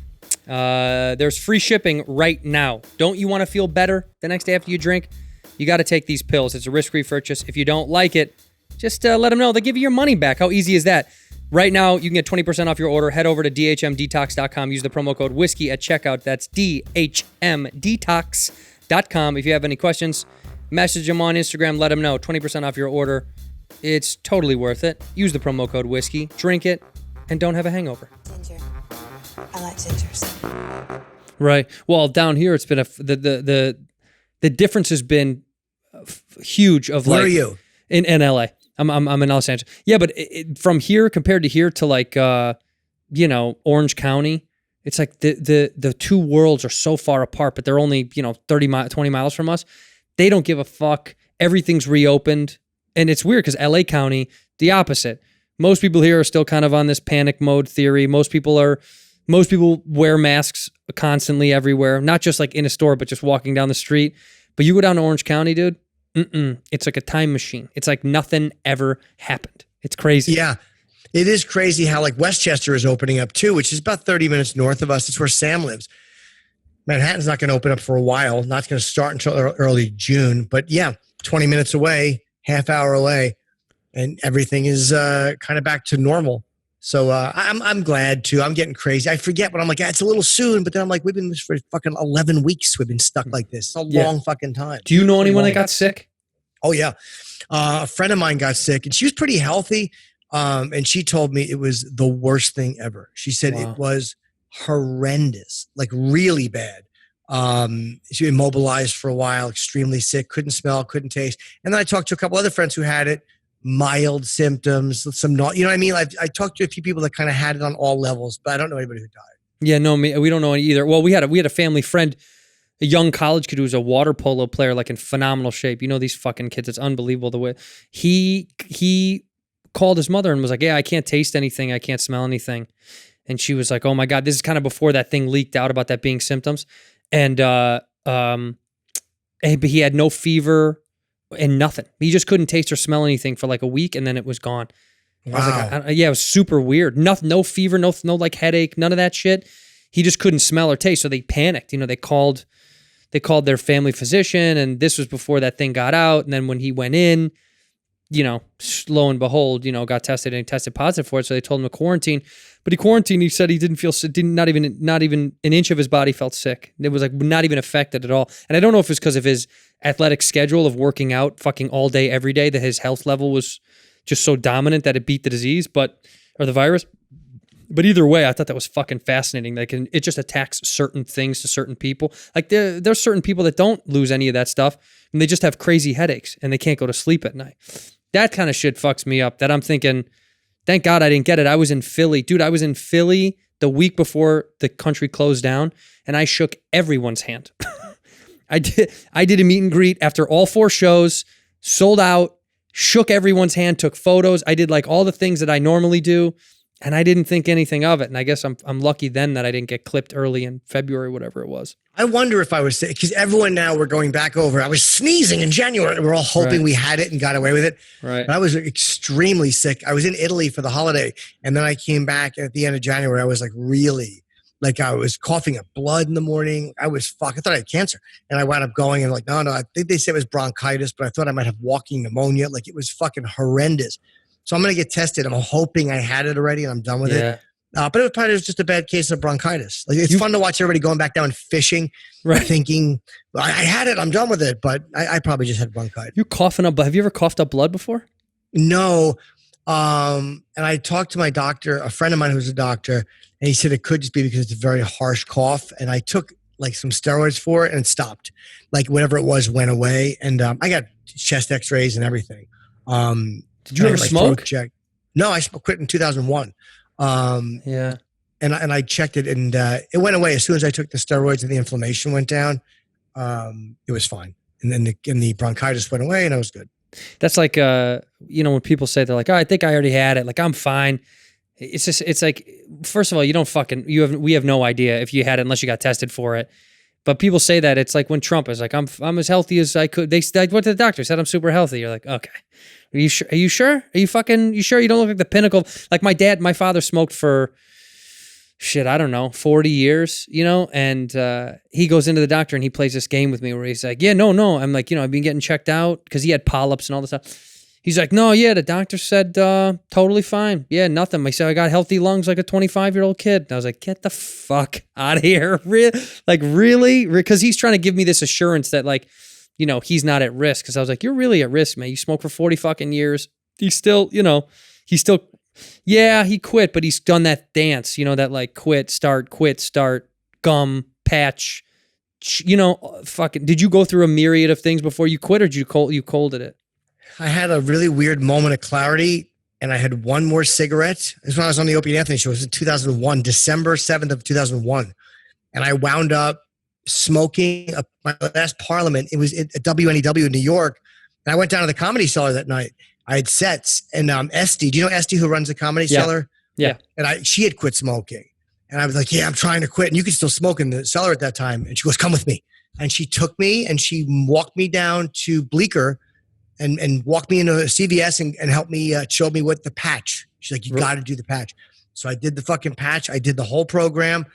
There's free shipping right now. Don't you want to feel better the next day after you drink? You got to take these pills. It's a risk-free purchase. If you don't like it, just let them know. They'll give you your money back. How easy is that? Right now, you can get 20% off your order. Head over to dhmdetox.com. Use the promo code whiskey at checkout. That's dhmdetox.com. If you have any questions, message them on Instagram. Let them know. 20% off your order. It's totally worth it. Use the promo code whiskey. Drink it, and don't have a hangover. Ginger. I like gingers. Right. Well, down here, it's been the difference has been huge. Of Where like, are you? In LA. I'm in Los Angeles. Yeah, but from here compared to here to like Orange County, It's like the two worlds are so far apart, but they're only, 20 miles from us. They don't give a fuck. Everything's reopened. And it's weird because LA County, the opposite. Most people here are still kind of on this panic mode theory. Most people wear masks constantly everywhere, not just like in a store, but just walking down the street. But you go down to Orange County, dude, it's like a time machine. It's like nothing ever happened. It's crazy. Yeah. It is crazy how like Westchester is opening up too, which is about 30 minutes north of us. It's where Sam lives. Manhattan's not going to open up for a while. Not going to start until early June. But yeah, 20 minutes away, half hour away, and everything is kind of back to normal. So I'm glad too. I'm getting crazy. I forget, but I'm like, it's a little soon. But then I'm like, we've been this for fucking 11 weeks. We've been stuck like this. It's a long fucking time. Do you know anyone that got sick? Oh yeah, a friend of mine got sick, and she was pretty healthy. And she told me it was the worst thing ever. She said it was horrendous, like really bad. She immobilized for a while, extremely sick, couldn't smell, couldn't taste. And then I talked to a couple other friends who had it, mild symptoms, you know what I mean? I talked to a few people that kind of had it on all levels, but I don't know anybody who died. Yeah, no, we don't know any either. Well, we had a family friend, a young college kid who was a water polo player, like in phenomenal shape. You know, these fucking kids, it's unbelievable the way he called his mother and was like, yeah, I can't taste anything. I can't smell anything. And she was like, oh my God, this is kind of before that thing leaked out about that being symptoms. And, but he had no fever and nothing. He just couldn't taste or smell anything for like a week. And then it was gone. Wow. I was like, yeah, it was super weird. No fever, no like headache, none of that shit. He just couldn't smell or taste. So they panicked. You know, they called their family physician, and this was before that thing got out. And then when he went in, you know, lo and behold, you know, got tested and he tested positive for it. So they told him to quarantine, but he quarantined. He said he didn't feel sick. Not even an inch of his body felt sick. It was like not even affected at all. And I don't know if it's because of his athletic schedule of working out fucking all day, every day, that his health level was just so dominant that it beat the disease, or the virus. But either way, I thought that was fucking fascinating. Like, it just attacks certain things to certain people. Like there's certain people that don't lose any of that stuff, and they just have crazy headaches and they can't go to sleep at night. That kind of shit fucks me up, that I'm thinking, thank God I didn't get it. I was in Philly. Dude, I was in Philly the week before the country closed down, and I shook everyone's hand. I did a meet and greet after all 4 shows, sold out, shook everyone's hand, took photos. I did like all the things that I normally do, and I didn't think anything of it. And I guess I'm lucky then that I didn't get clipped early in February, whatever it was. I wonder if I was sick, because everyone now, we're going back over. I was sneezing in January. We're all hoping we had it and got away with it. Right. But I was extremely sick. I was in Italy for the holiday, and then I came back at the end of January. I was like really, like I was coughing up blood in the morning. I thought I had cancer, and I wound up going and like, no, I think they said it was bronchitis, but I thought I might have walking pneumonia. Like, it was fucking horrendous. So I'm going to get tested. I'm hoping I had it already and I'm done with it. But it was probably just a bad case of bronchitis. Like, it's fun to watch everybody going back down fishing, thinking, well, I had it, I'm done with it. But I probably just had bronchitis. You coughing up? Have you ever coughed up blood before? No. And I talked to my doctor, a friend of mine who's a doctor, and he said it could just be because it's a very harsh cough. And I took like some steroids for it and it stopped. Like whatever it was went away. And I got chest x-rays and everything. Did you ever smoke? No, I quit in 2001. Yeah. And I checked it, and it went away as soon as I took the steroids and the inflammation went down. It was fine. And then the bronchitis went away and I was good. That's like, you know, when people say, they're like, oh, I think I already had it. Like, I'm fine. It's like, first of all, we have no idea if you had it unless you got tested for it. But people say that. It's like when Trump is like, I'm as healthy as I could. They went to the doctor, said I'm super healthy. You're like, okay. Are you sure? Are you sure? You sure you don't look like the pinnacle? Like my father smoked for I don't know, 40 years, you know? And he goes into the doctor and he plays this game with me where he's like, yeah, no. I'm like, you know, I've been getting checked out because he had polyps and all this stuff. He's like, no, yeah, the doctor said totally fine. Yeah, nothing. He said I got healthy lungs like a 25-year-old kid. And I was like, get the fuck out of here. Really? Because he's trying to give me this assurance that, like, you know, he's not at risk. Because I was like, you're really at risk, man. You smoked for 40 fucking years. He's still, yeah, he quit, but he's done that dance, you know, that like quit, start, gum, patch, you know, fucking. Did you go through a myriad of things before you quit, or did you colded it? I had a really weird moment of clarity, and I had one more cigarette. This is when I was on the Opie and Anthony show. It was in 2001, December 7th of 2001. And I wound up smoking my last Parliament. It was at WNEW in New York. And I went down to the Comedy Cellar that night. I had sets. And Esty, do you know Esty who runs the Comedy Cellar? Yeah. And she had quit smoking. And I was like, yeah, I'm trying to quit. And you could still smoke in the cellar at that time. And she goes, come with me. And she took me and she walked me down to Bleecker and walked me into CVS and helped me, showed me what the patch. She's like, you got to do the patch. So I did the fucking patch. I did the whole program.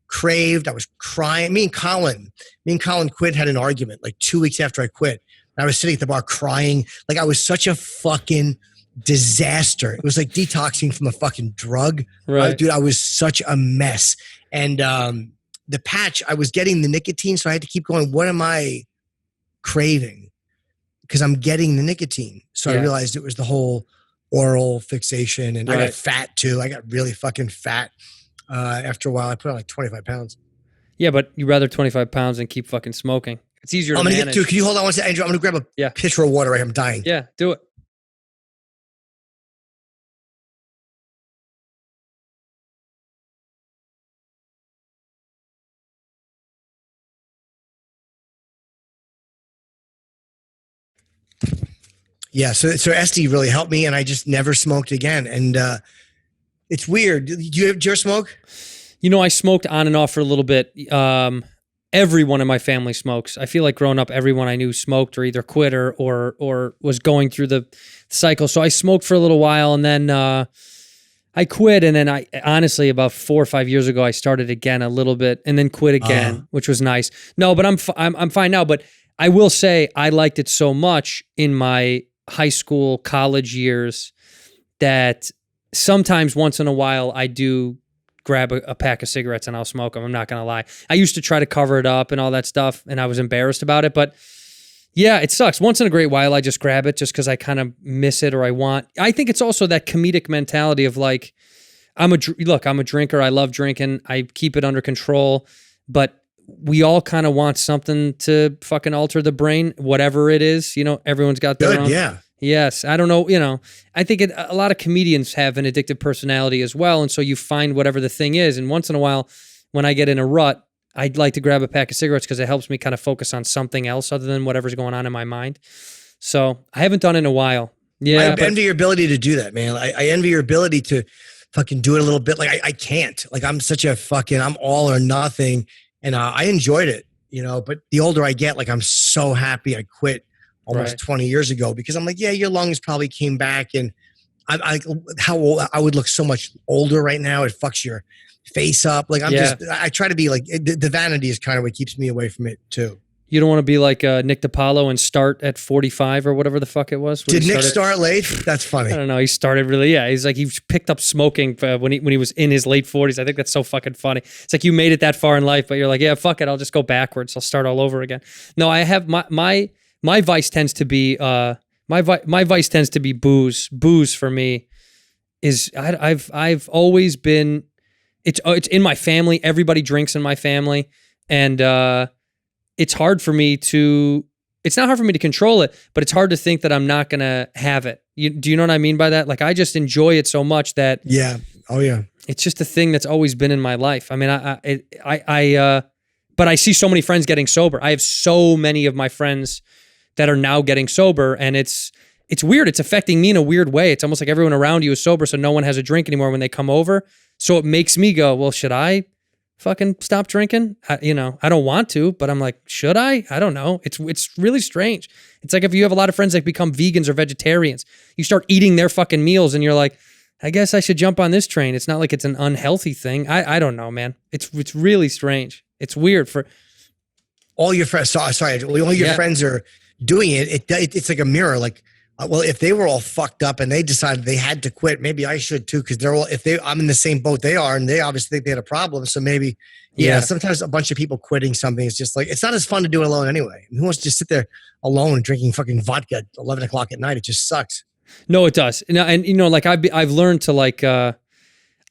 Craved. I was crying. Me and Colin quit, had an argument like 2 weeks after I quit. And I was sitting at the bar crying. Like I was such a fucking disaster. It was like detoxing from a fucking drug. Right. Dude, I was such a mess. And the patch, I was getting the nicotine. So I had to keep going, what am I craving? Because I'm getting the nicotine. So I realized it was the whole oral fixation. And I got fat too. I got really fucking fat. After a while, I put on like 25 pounds. Yeah, but you'd rather 25 pounds than keep fucking smoking. It's easier to manage. Dude, can you hold on one second, Andrew? I'm going to grab a pitcher of water right here. I'm dying. Yeah, do it. Yeah, so SD really helped me, and I just never smoked again. And it's weird. Do you ever smoke? You know, I smoked on and off for a little bit. Everyone in my family smokes. I feel like growing up, everyone I knew smoked or either quit or was going through the cycle. So I smoked for a little while, and then I quit. And then I honestly, about 4 or 5 years ago, I started again a little bit, and then quit again, which was nice. No, but I'm fine now. But I will say I liked it so much in my high school, college years that sometimes once in a while I do grab a pack of cigarettes and I'll smoke them. I'm not going to lie. I used to try to cover it up and all that stuff, and I was embarrassed about it. But yeah, it sucks. Once in a great while, I just grab it just because I kind of miss it or I want. I think it's also that comedic mentality of like, I'm a drinker. I love drinking. I keep it under control. But we all kind of want something to fucking alter the brain, whatever it is. You know, everyone's got their own. Yeah. Yes. I don't know. You know, I think a lot of comedians have an addictive personality as well. And so you find whatever the thing is. And once in a while, when I get in a rut, I'd like to grab a pack of cigarettes because it helps me kind of focus on something else other than whatever's going on in my mind. So I haven't done it in a while. Yeah. I envy your ability to do that, man. I envy your ability to fucking do it a little bit. Like I can't. Like I'm such a fucking, I'm all or nothing. And I enjoyed it, you know, but the older I get, like I'm so happy I quit almost 20 years ago because I'm like, yeah, your lungs probably came back, and how old I would look so much older right now. It fucks your face up. Like I try to be like, the vanity is kind of what keeps me away from it too. You don't want to be like Nick DiPaolo and start at 45 or whatever the fuck it was. Did Nick start late? That's funny. I don't know. He started really, he's like, he picked up smoking when he was in his late 40s. I think that's so fucking funny. It's like you made it that far in life, but you're like, yeah, fuck it. I'll just go backwards. I'll start all over again. No, I have my vice tends to be, my vice tends to be booze. Booze for me is, I've always been, it's in my family. Everybody drinks in my family. And, it's hard for me it's not hard for me to control it, but it's hard to think that I'm not going to have it. Do you know what I mean by that? Like, I just enjoy it so much that it's just a thing that's always been in my life. I mean, but I see so many friends getting sober. I have so many of my friends that are now getting sober, and it's weird. It's affecting me in a weird way. It's almost like everyone around you is sober, so no one has a drink anymore when they come over. So it makes me go, well, should I fucking stop drinking? I don't want to, but I'm like, should I? I don't know. It's really strange. It's like if you have a lot of friends that become vegans or vegetarians, you start eating their fucking meals and you're like, I guess I should jump on this train. It's not like it's an unhealthy thing. I don't know, man. It's really strange. It's weird for all your friends. Sorry, all your friends are doing it. It's like a mirror. Like, well, if they were all fucked up and they decided they had to quit, maybe I should too, because I'm in the same boat they are, and they obviously think they had a problem. So maybe, sometimes a bunch of people quitting something is just like, it's not as fun to do it alone anyway. Who wants to just sit there alone drinking fucking vodka at 11 o'clock at night? It just sucks. No, it does. And like I've learned to like, I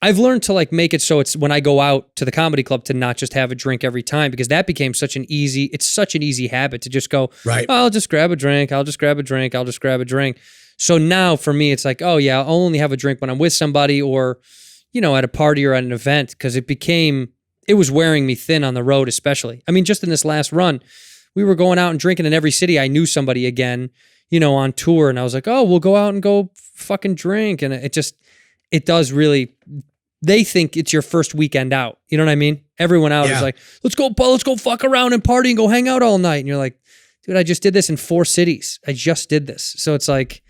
I've learned to like make it so it's when I go out to the comedy club to not just have a drink every time, because that became such an easy habit to just go, Right. oh, I'll just grab a drink. I'll just grab a drink. I'll just grab a drink. So now for me, it's like, oh yeah, I'll only have a drink when I'm with somebody or, you know, at a party or at an event, because it was wearing me thin on the road, especially. I mean, just in this last run, we were going out and drinking in every city. I knew somebody again, you know, on tour. And I was like, oh, we'll go out and go fucking drink. And it does really, they think it's your first weekend out. You know what I mean? Everyone out is like, let's go fuck around and party and go hang out all night. And you're like, dude, I just did this in 4 cities. I just did this. So it's like,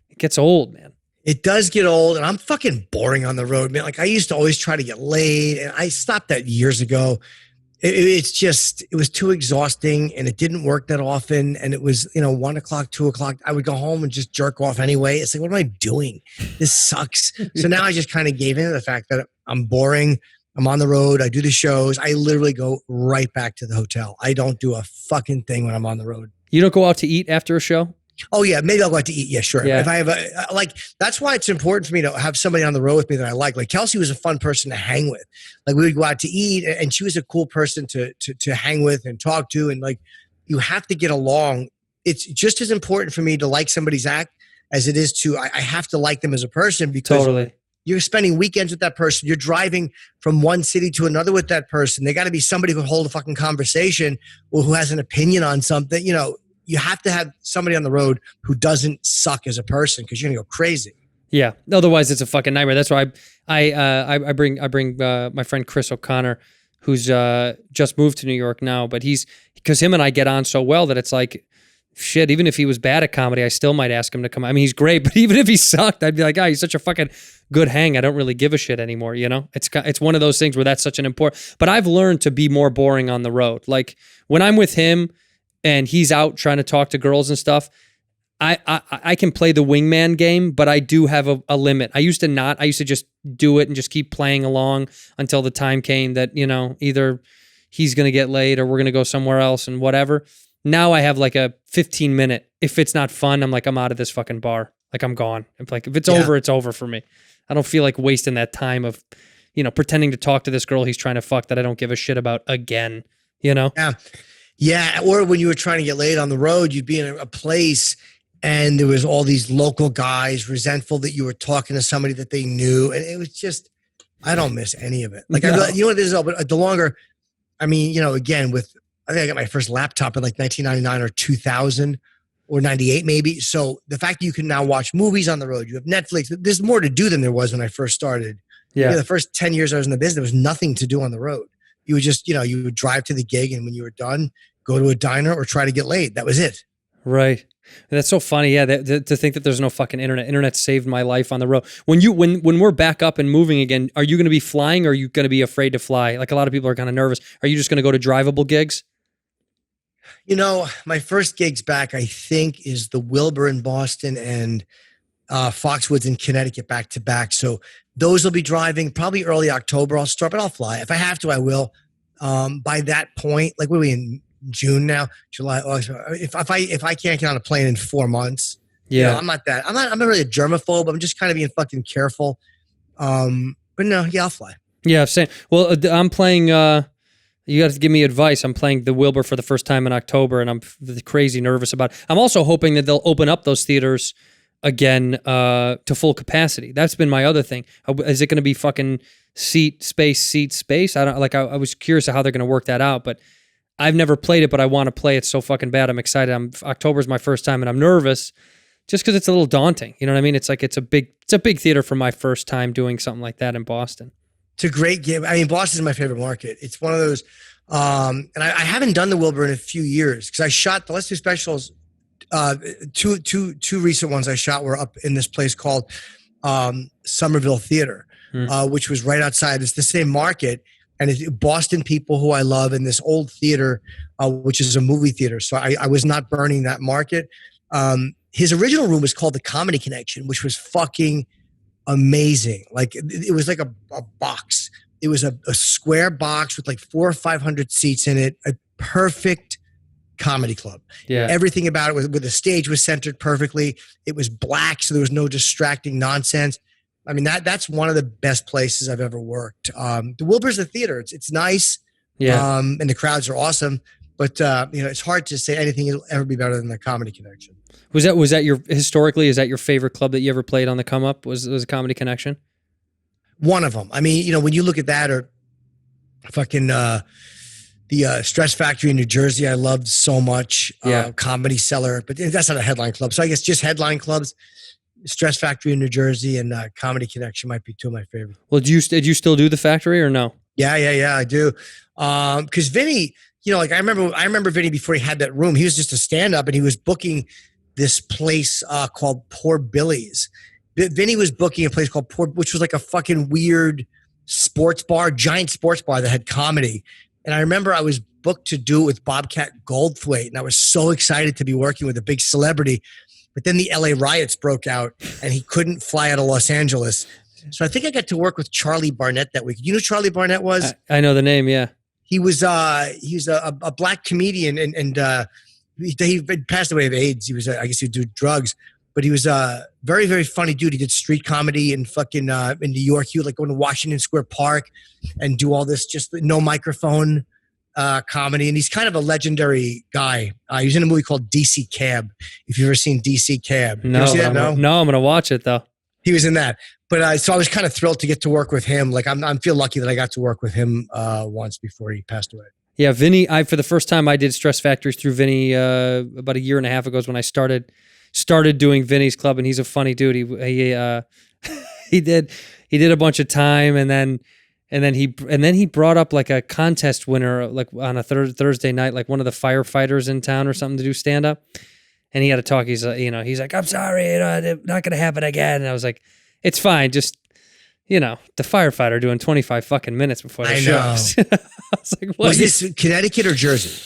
it gets old, man. It does get old, and I'm fucking boring on the road, man. Like I used to always try to get laid, and I stopped that years ago. It was too exhausting, and it didn't work that often. And it was, 1 o'clock, 2 o'clock. I would go home and just jerk off anyway. It's like, what am I doing? This sucks. So now I just kind of gave in to the fact that I'm boring. I'm on the road. I do the shows. I literally go right back to the hotel. I don't do a fucking thing when I'm on the road. You don't go out to eat after a show? Oh yeah, maybe I'll go out to eat. Yeah, sure. Yeah. If I have that's why it's important for me to have somebody on the road with me that I like. Like Kelsey was a fun person to hang with. Like we would go out to eat, and she was a cool person to hang with and talk to. And like, you have to get along. It's just as important for me to like somebody's act as it is to I have to like them as a person, because Totally. you're spending weekends with that person. You're driving from one city to another with that person. They got to be somebody who can hold a fucking conversation or who has an opinion on something. You have to have somebody on the road who doesn't suck as a person, because you're gonna go crazy. Yeah. Otherwise, it's a fucking nightmare. That's why I bring my friend Chris O'Connor, who's just moved to New York now, but because him and I get on so well that it's like, shit. Even if he was bad at comedy, I still might ask him to come. I mean, he's great, but even if he sucked, I'd be like, he's such a fucking good hang. I don't really give a shit anymore. You know, it's one of those things where that's such an important. But I've learned to be more boring on the road. Like when I'm with him and he's out trying to talk to girls and stuff, I can play the wingman game, but I do have a limit. I used to not. I used to just do it and just keep playing along until the time came that, either he's going to get laid or we're going to go somewhere else and whatever. Now I have like a 15-minute. If it's not fun, I'm like, I'm out of this fucking bar. Like I'm gone. I'm like, if it's over, it's over for me. I don't feel like wasting that time of, pretending to talk to this girl he's trying to fuck that I don't give a shit about again, Yeah. Yeah. Or when you were trying to get laid on the road, you'd be in a place and there was all these local guys resentful that you were talking to somebody that they knew. And it was just, I don't miss any of it. Like, No. what this is, but the longer, again, I think I got my first laptop in like 1999 or 2000 or 98 maybe. So the fact that you can now watch movies on the road, you have Netflix, there's more to do than there was when I first started. Yeah. The first 10 years I was in the business, there was nothing to do on the road. You would just, you would drive to the gig, and when you were done, go to a diner or try to get laid. That was it. Right. That's so funny. Yeah. To think that there's no fucking internet. Internet saved my life on the road. When we're back up and moving again, are you going to be flying or are you going to be afraid to fly? Like a lot of people are kind of nervous. Are you just going to go to drivable gigs? My first gigs back, I think, is the Wilbur in Boston and Foxwoods in Connecticut back to back. So those will be driving probably early October. I'll start, but I'll fly. If I have to, I will. By that point, like what are we in June now? July, August. If I can't get on a plane in 4 months, I'm not really a germaphobe. I'm just kind of being fucking careful. But no, yeah, I'll fly. Yeah, same. Well, I'm playing. You got to give me advice. I'm playing the Wilbur for the first time in October, and I'm crazy nervous about it. I'm also hoping that they'll open up those theaters again to full capacity. That's been my other thing. Is it going to be fucking seat space? I don't like. I was curious of how they're going to work that out, but I've never played it, but I want to play it so fucking bad. I'm excited. October's my first time, and I'm nervous just because it's a little daunting. You know what I mean? It's like it's a big theater for my first time doing something like that in Boston. It's a great game. I mean, Boston is my favorite market. It's one of those, and I haven't done the Wilbur in a few years because I shot the last two specials. Two recent ones I shot were up in this place called Somerville Theater, which was right outside. It's the same market, and it's Boston people who I love in this old theater, which is a movie theater. So I was not burning that market. His original room was called the Comedy Connection, which was fucking amazing. Like it was like a box. It was a square box with like 400 or 500 seats in it. A perfect comedy club. Yeah. Everything about it with the stage was centered perfectly. It was black, so there was no distracting nonsense. I mean, that's one of the best places I've ever worked. The Wilbur's the theater. It's nice. Yeah. And the crowds are awesome. But, it's hard to say anything will ever be better than the Comedy Connection. Was that your historically? Is that your favorite club that you ever played on the come up? Was a Comedy Connection? One of them. I mean, when you look at that, or fucking the Stress Factory in New Jersey, I loved so much. Yeah. Comedy Cellar, but that's not a headline club. So I guess just headline clubs. Stress Factory in New Jersey and Comedy Connection might be two of my favorites. Well, did you still do the Factory or no? Yeah, I do. Because Vinny, I remember Vinny before he had that room. He was just a stand-up, and he was booking this place called Poor Billy's. Vinny was booking a place called Poor, which was like a fucking weird sports bar, giant sports bar that had comedy. And I remember I was booked to do it with Bobcat Goldthwait, and I was so excited to be working with a big celebrity. But then the LA riots broke out, and he couldn't fly out of Los Angeles. So I think I got to work with Charlie Barnet that week. You know who Charlie Barnet was? I know the name, yeah. He was a black comedian, and he passed away of AIDS. He was I guess he'd do drugs, but he was a very, very funny dude. He did street comedy in fucking in New York. He would like go to Washington Square Park and do all this just no microphone comedy, and he's kind of a legendary guy. He was in a movie called DC Cab. If you've ever seen DC Cab, No, I'm gonna watch it though. He was in that. But so I was kind of thrilled to get to work with him. Like I feel lucky that I got to work with him once before he passed away. Yeah, Vinny. For the first time I did Stress Factories through Vinny about a year and a half ago is when I started doing Vinny's club, and he's a funny dude. He did a bunch of time, and then he brought up like a contest winner like on a Thursday night, like one of the firefighters in town or something to do stand up, and he had to talk. He's like, I'm sorry, not gonna happen again. And I was like, it's fine, just the firefighter doing 25 fucking minutes before the show. I was like, what? Was this Connecticut or Jersey?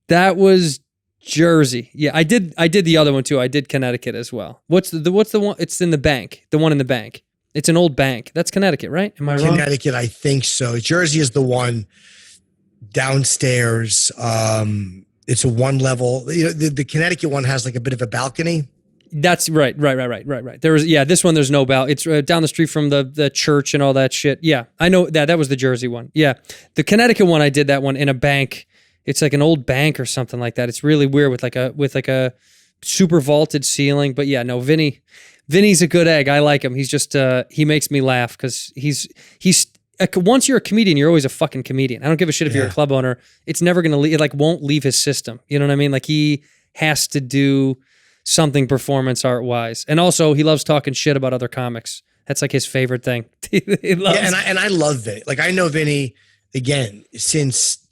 That was Jersey. Yeah, I did the other one too. I did Connecticut as well. What's the one? It's in the bank. The one in the bank. It's an old bank. That's Connecticut, right? Am I wrong? Connecticut, I think so. Jersey is the one downstairs. It's a one level. The Connecticut one has like a bit of a balcony. That's right. This one, there's no bell. It's down the street from the church and all that shit. Yeah, I know that. That was the Jersey one. Yeah. The Connecticut one, I did that one in a bank. It's like an old bank or something like that. It's really weird with like a super vaulted ceiling. But yeah, no, Vinny's a good egg. I like him. He's just, he makes me laugh because he's once you're a comedian, you're always a fucking comedian. I don't give a shit if you're a club owner. It's never going to leave. It like won't leave his system. You know what I mean? Like he has to do something performance art wise. And also he loves talking shit about other comics. That's like his favorite thing. He loves. Yeah, and I love Vinny. Like I know Vinny again since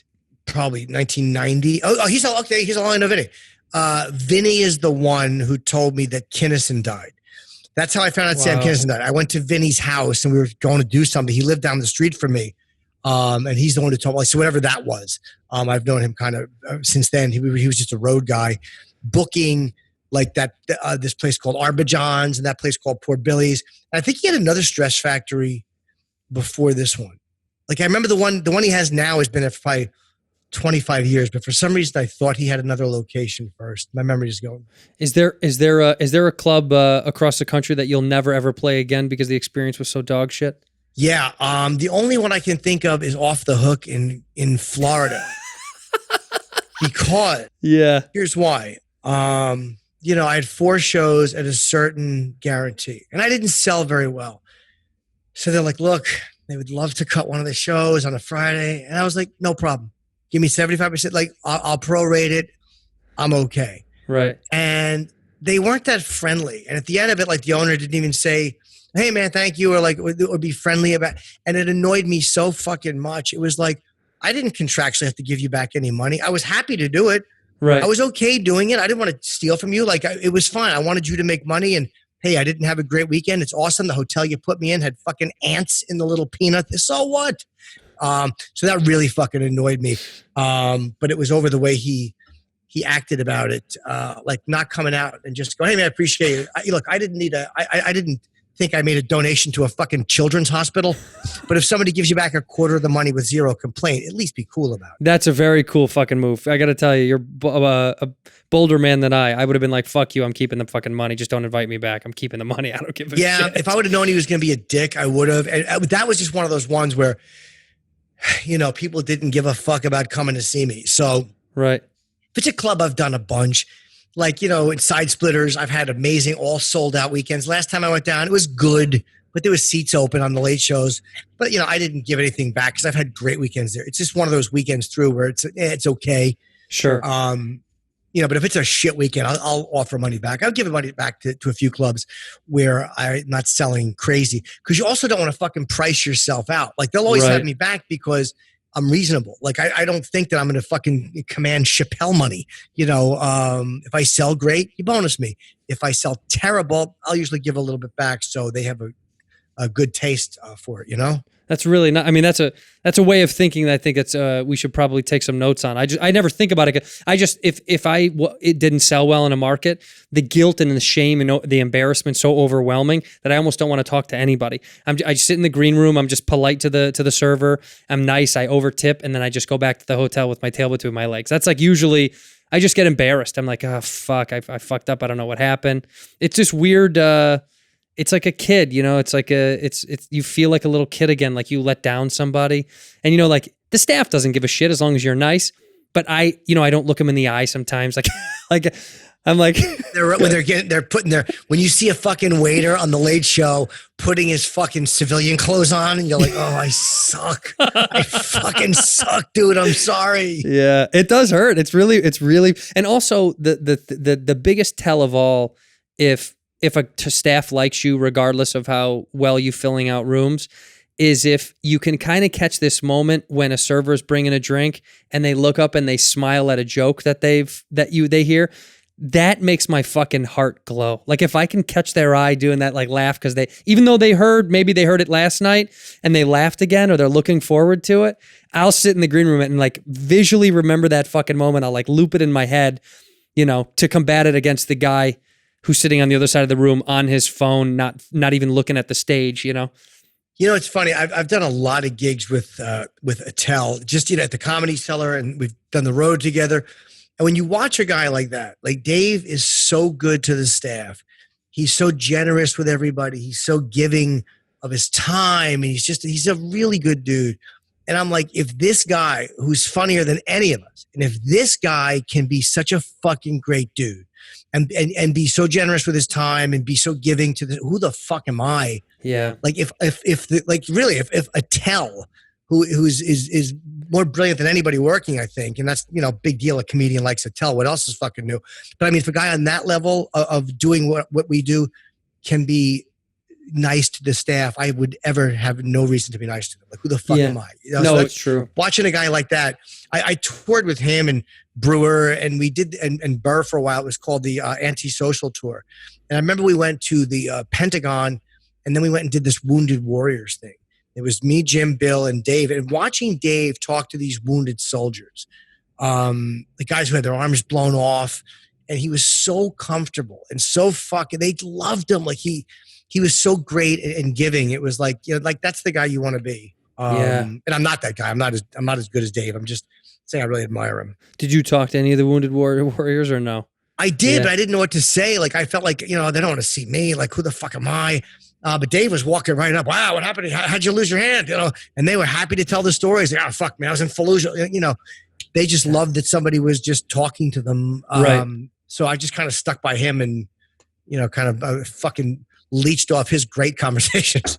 probably 1990. Oh, he's all okay. He's all I know Vinny. Vinny is the one who told me that Kinison died. That's how I found out Sam Kinison died. I went to Vinny's house and we were going to do something. He lived down the street from me. And he's the one who told me, so whatever that was. I've known him kind of since then. He was just a road guy booking like that, this place called Arbajohn's and that place called Poor Billy's. And I think he had another Stress Factory before this one. Like I remember the one he has now has been there for probably 25 years, but for some reason I thought he had another location first. My memory is going. Is there a club across the country that you'll never ever play again because the experience was so dog shit? Yeah, the only one I can think of is Off the Hook in Florida. Because here's why. I had 4 shows at a certain guarantee, and I didn't sell very well. So they're like, look, they would love to cut one of the shows on a Friday, and I was like, no problem. Give me 75%. Like, I'll prorate it. I'm okay. Right. And they weren't that friendly. And at the end of it, like the owner didn't even say, hey man, thank you. Or like, or be friendly about, and it annoyed me so fucking much. It was like, I didn't contractually have to give you back any money. I was happy to do it. Right. I was okay doing it. I didn't want to steal from you. Like it was fine. I wanted you to make money, and hey, I didn't have a great weekend. It's awesome. The hotel you put me in had fucking ants in the little peanut. So what? So that really fucking annoyed me. But it was over the way he acted about it, like not coming out and just go, hey man, I appreciate it. Look, I didn't need I didn't think I made a donation to a fucking children's hospital. But if somebody gives you back a quarter of the money with zero complaint, at least be cool about it. That's a very cool fucking move. I got to tell you, you're a bolder man than I would have been like, fuck you, I'm keeping the fucking money. Just don't invite me back. I'm keeping the money. I don't give a shit. Yeah, if I would have known he was going to be a dick, I would have. And that was just one of those ones where, people didn't give a fuck about coming to see me. So right. if it's a club I've done a bunch, like, in Side Splitters, I've had amazing all sold out weekends. Last time I went down, it was good, but there was seats open on the late shows. But, I didn't give anything back because I've had great weekends there. It's just one of those weekends through where it's okay. Sure. But if it's a shit weekend, I'll offer money back. I'll give money back to a few clubs where I'm not selling crazy, because you also don't want to fucking price yourself out. Like, they'll always have me back because I'm reasonable. Like, I don't think that I'm going to fucking command Chappelle money. If I sell great, you bonus me. If I sell terrible, I'll usually give a little bit back so they have a good taste for it, That's really not. I mean, that's a way of thinking that I think it's we should probably take some notes on. I never think about it. If it didn't sell well in a market, the guilt and the shame and the embarrassment so overwhelming that I almost don't want to talk to anybody. I sit in the green room. I'm just polite to the server. I'm nice. I over tip, and then I just go back to the hotel with my tail between my legs. That's like usually I just get embarrassed. I'm like, oh fuck, I fucked up. I don't know what happened. It's just weird. It's like a kid, it's like it's you feel like a little kid again, like you let down somebody. And like the staff doesn't give a shit as long as you're nice, but I don't look them in the eye sometimes. Like I'm like when you see a fucking waiter on the Late Show putting his fucking civilian clothes on, and you're like, oh, I suck. I fucking suck, dude. I'm sorry. Yeah, it does hurt. It's really, and also the biggest tell of all, if a staff likes you, regardless of how well you filling out rooms, is if you can kind of catch this moment when a server's bringing a drink and they look up and they smile at a joke that they hear. That makes my fucking heart glow. Like, if I can catch their eye doing that, like laugh, because even though maybe they heard it last night and they laughed again, or they're looking forward to it, I'll sit in the green room and like visually remember that fucking moment. I'll like loop it in my head, to combat it against the guy who's sitting on the other side of the room on his phone, not even looking at the stage, It's funny. I've done a lot of gigs with Attell, just at the Comedy Cellar, and we've done the road together. And when you watch a guy like that, like Dave is so good to the staff. He's so generous with everybody. He's so giving of his time, and he's a really good dude. And I'm like, if this guy, who's funnier than any of us, and if this guy can be such a fucking great dude, and be so generous with his time and be so giving to who the fuck am I? Yeah. Like if Attell, who is more brilliant than anybody working, I think, and that's big deal. A comedian likes Attell. What else is fucking new? But I mean, if a guy on that level of doing what we do can be nice to the staff, I would ever have no reason to be nice to them. Like, who the fuck am I? No, so it's true. Watching a guy like that, I toured with him and Brewer, and we did, and Burr for a while. It was called the Antisocial Tour. And I remember we went to the Pentagon, and then we went and did this Wounded Warriors thing. It was me, Jim, Bill, and Dave. And watching Dave talk to these wounded soldiers, the guys who had their arms blown off, and he was so comfortable and so fucking, they loved him. Like he was so great and giving. It was like, like that's the guy you want to be. And I'm not that guy. I'm not as good as Dave. I'm just saying I really admire him. Did you talk to any of the Wounded Warriors or no? I did, but I didn't know what to say. Like, I felt like, they don't want to see me. Like, who the fuck am I? But Dave was walking right up. Wow, what happened? How'd you lose your hand? And they were happy to tell the stories. Like, oh, fuck me, I was in Fallujah. They just loved that somebody was just talking to them. Right. So I just kind of stuck by him and, kind of fucking leached off his great conversations.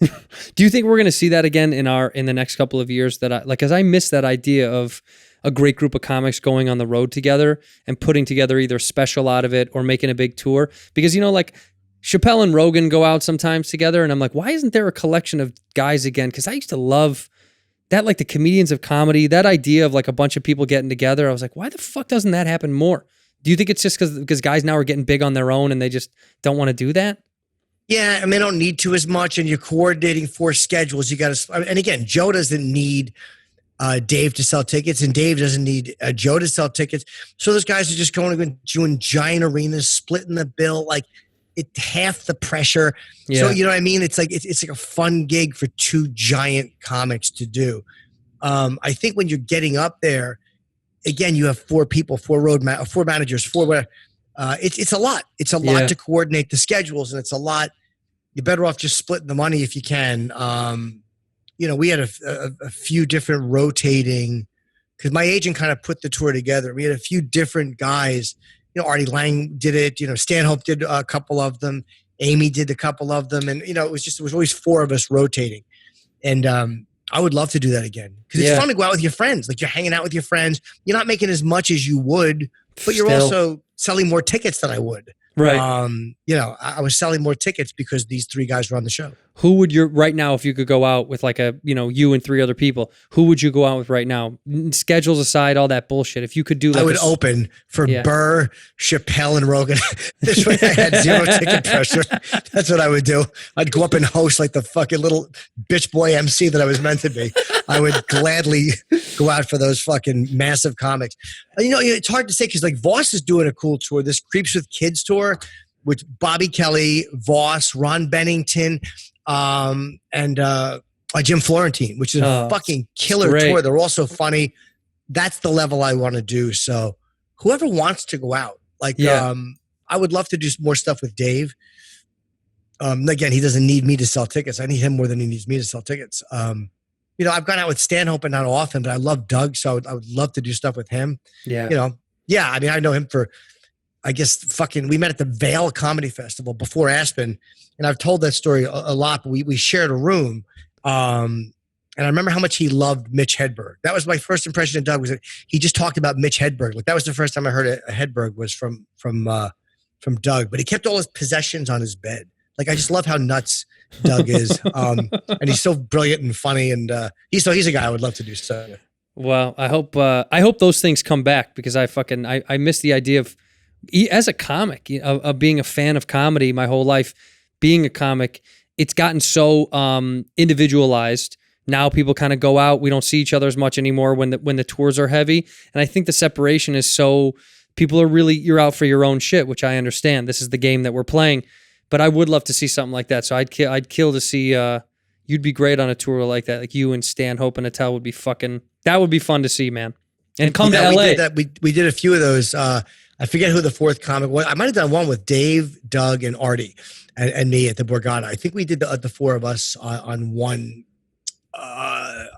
Do you think we're going to see that again in the next couple of years? Because I miss that idea of a great group of comics going on the road together and putting together either special out of it or making a big tour. Because, like Chappelle and Rogan go out sometimes together, and I'm like, why isn't there a collection of guys again? Because I used to love that, like the comedians of comedy, that idea of like a bunch of people getting together. I was like, why the fuck doesn't that happen more? Do you think it's just because guys now are getting big on their own and they just don't want to do that? Yeah, and they don't need to as much, and you're coordinating 4 schedules. You got to, and again, Joe doesn't need Dave to sell tickets, and Dave doesn't need Joe to sell tickets. So those guys are just going to doing giant arenas, splitting the bill. Like, half the pressure. Yeah. So you know what I mean? It's like it's like a fun gig for two giant comics to do. I think when you're getting up there, again, you have four people, four managers, it's a lot. It's a lot to coordinate the schedules, and it's a lot. You're better off just splitting the money if you can. You know, we had a few different rotating, because my agent kind of put the tour together. We had a few different guys. You know, Artie Lang did it. You know, Stanhope did a couple of them. Amy did a couple of them, and you know, it was always four of us rotating. And I would love to do that again, because it's fun to go out with your friends. Like, you're hanging out with your friends. You're not making as much as you would, but you're also selling more tickets than I would. Right. You know, I was selling more tickets because these three guys were on the show. Who would right now, if you could go out with like you and three other people, who would you go out with right now? Schedules aside, all that bullshit. If you could do like I would open for Burr, Chappelle, and Rogan. This way I had zero ticket pressure. That's what I would do. I'd go up and host like the fucking little bitch boy MC that I was meant to be. I would gladly go out for those fucking massive comics. You know, it's hard to say, because like Voss is doing a cool tour, this Creeps with Kids tour, with Bobby Kelly, Voss, Ron Bennington, and Jim Florentine, which is a fucking killer tour. They're also funny. That's the level I want to do. So whoever wants to go out, like, I would love to do more stuff with Dave. Again, he doesn't need me to sell tickets. I need him more than he needs me to sell tickets. You know, I've gone out with Stanhope, and not often, but I love Doug, so I would love to do stuff with him. Yeah. You know, I mean, I know him for, I guess, we met at the Vale Comedy Festival before Aspen, and I've told that story a lot, but we shared a room. And I remember how much he loved Mitch Hedberg. That was my first impression of Doug, was that he just talked about Mitch Hedberg. Like, that was the first time I heard a Hedberg was from Doug, but he kept all his possessions on his bed. Like, I just love how nuts Doug is. And he's so brilliant and funny. And he's a guy I would love to do stuff with. Well, I hope those things come back, because I miss the idea of, as a comic, of being a fan of comedy my whole life. Being a comic, it's gotten so individualized. Now people kind of go out. We don't see each other as much anymore when the tours are heavy. And I think the separation is so, people are really, you're out for your own shit, which I understand. This is the game that we're playing. But I would love to see something like that. So I'd kill to see, you'd be great on a tour like that. Like, you and Stanhope and Attell would be that would be fun to see, man. And come to LA. We did a few of those. I forget who the fourth comic was. I might have done one with Dave, Doug, and Artie and me at the Borgata. I think we did the four of us on one.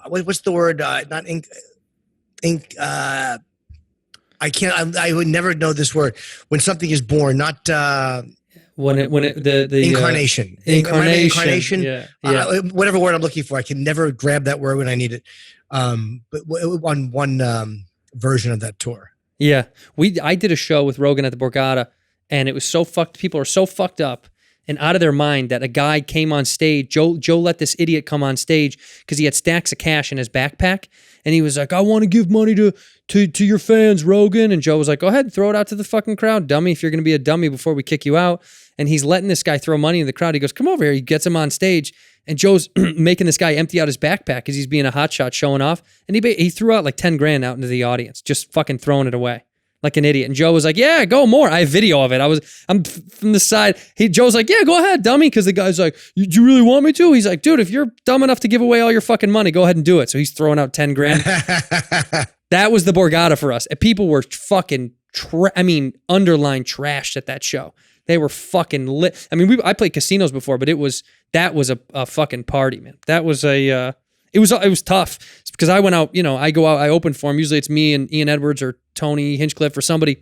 What's the word? Not ink. I can't. I would never know this word. When something is born, not the incarnation. Incarnation. Yeah. Whatever word I'm looking for, I can never grab that word when I need it. But on one version of that tour. Yeah, I did a show with Rogan at the Borgata, and it was so fucked. People are so fucked up and out of their mind that a guy came on stage. Joe let this idiot come on stage because he had stacks of cash in his backpack, and he was like, "I want to give money to your fans, Rogan." And Joe was like, "Go ahead, throw it out to the fucking crowd, dummy. If you're gonna be a dummy before we kick you out." And he's letting this guy throw money in the crowd. He goes, "Come over here." He gets him on stage, and Joe's making this guy empty out his backpack because he's being a hotshot, showing off. And he threw out like 10 grand out into the audience, just fucking throwing it away like an idiot. And Joe was like, "Yeah, go more." I have video of it. I'm from the side. Joe's like, "Yeah, go ahead, dummy." Because the guy's like, "You really want me to?" He's like, "Dude, if you're dumb enough to give away all your fucking money, go ahead and do it." So he's throwing out 10 grand. That was the Borgata for us. And people were fucking, underline trashed at that show. They were fucking lit. I mean, I played casinos before, but that was a fucking party, man. That was it was tough. It's because I went out, I go out, I open for him. Usually it's me and Ian Edwards or Tony Hinchcliffe or somebody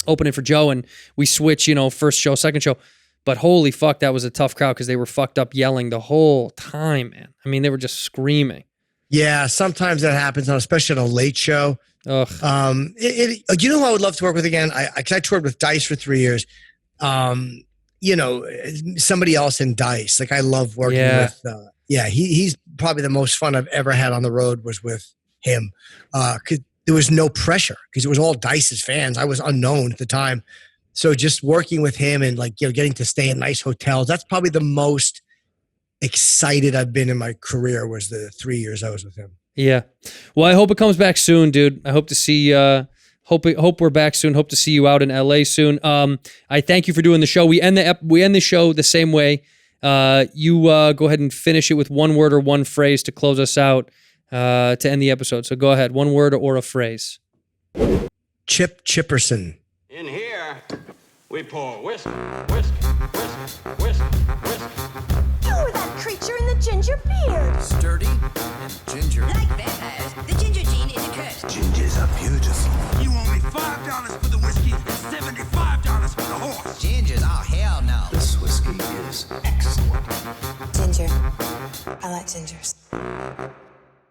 opening for Joe, and we switch, first show, second show. But holy fuck, that was a tough crowd because they were fucked up yelling the whole time, man. I mean, they were just screaming. Yeah, sometimes that happens, especially on a late show. Ugh. You know who I would love to work with again? I toured with Dice for 3 years. Somebody else in Dice. Like, I love working with. He's probably the most fun I've ever had on the road was with him. Cause there was no pressure because it was all Dice's fans. I was unknown at the time, so just working with him and getting to stay in nice hotels. That's probably the most excited I've been in my career. Was the 3 years I was with him. Yeah. Well, I hope it comes back soon, dude. I hope to see Hope we're back soon. Hope to see you out in LA soon. I thank you for doing the show. We end the show the same way. You go ahead and finish it with one word or one phrase to close us out to end the episode. So go ahead, one word or a phrase. Chip Chipperson. In here, we pour whisk, whisk, whisk, whisk, whisk. You were that creature in the ginger beard. Sturdy and ginger. Like vampires, the ginger gene is a curse. Gingers are beautiful.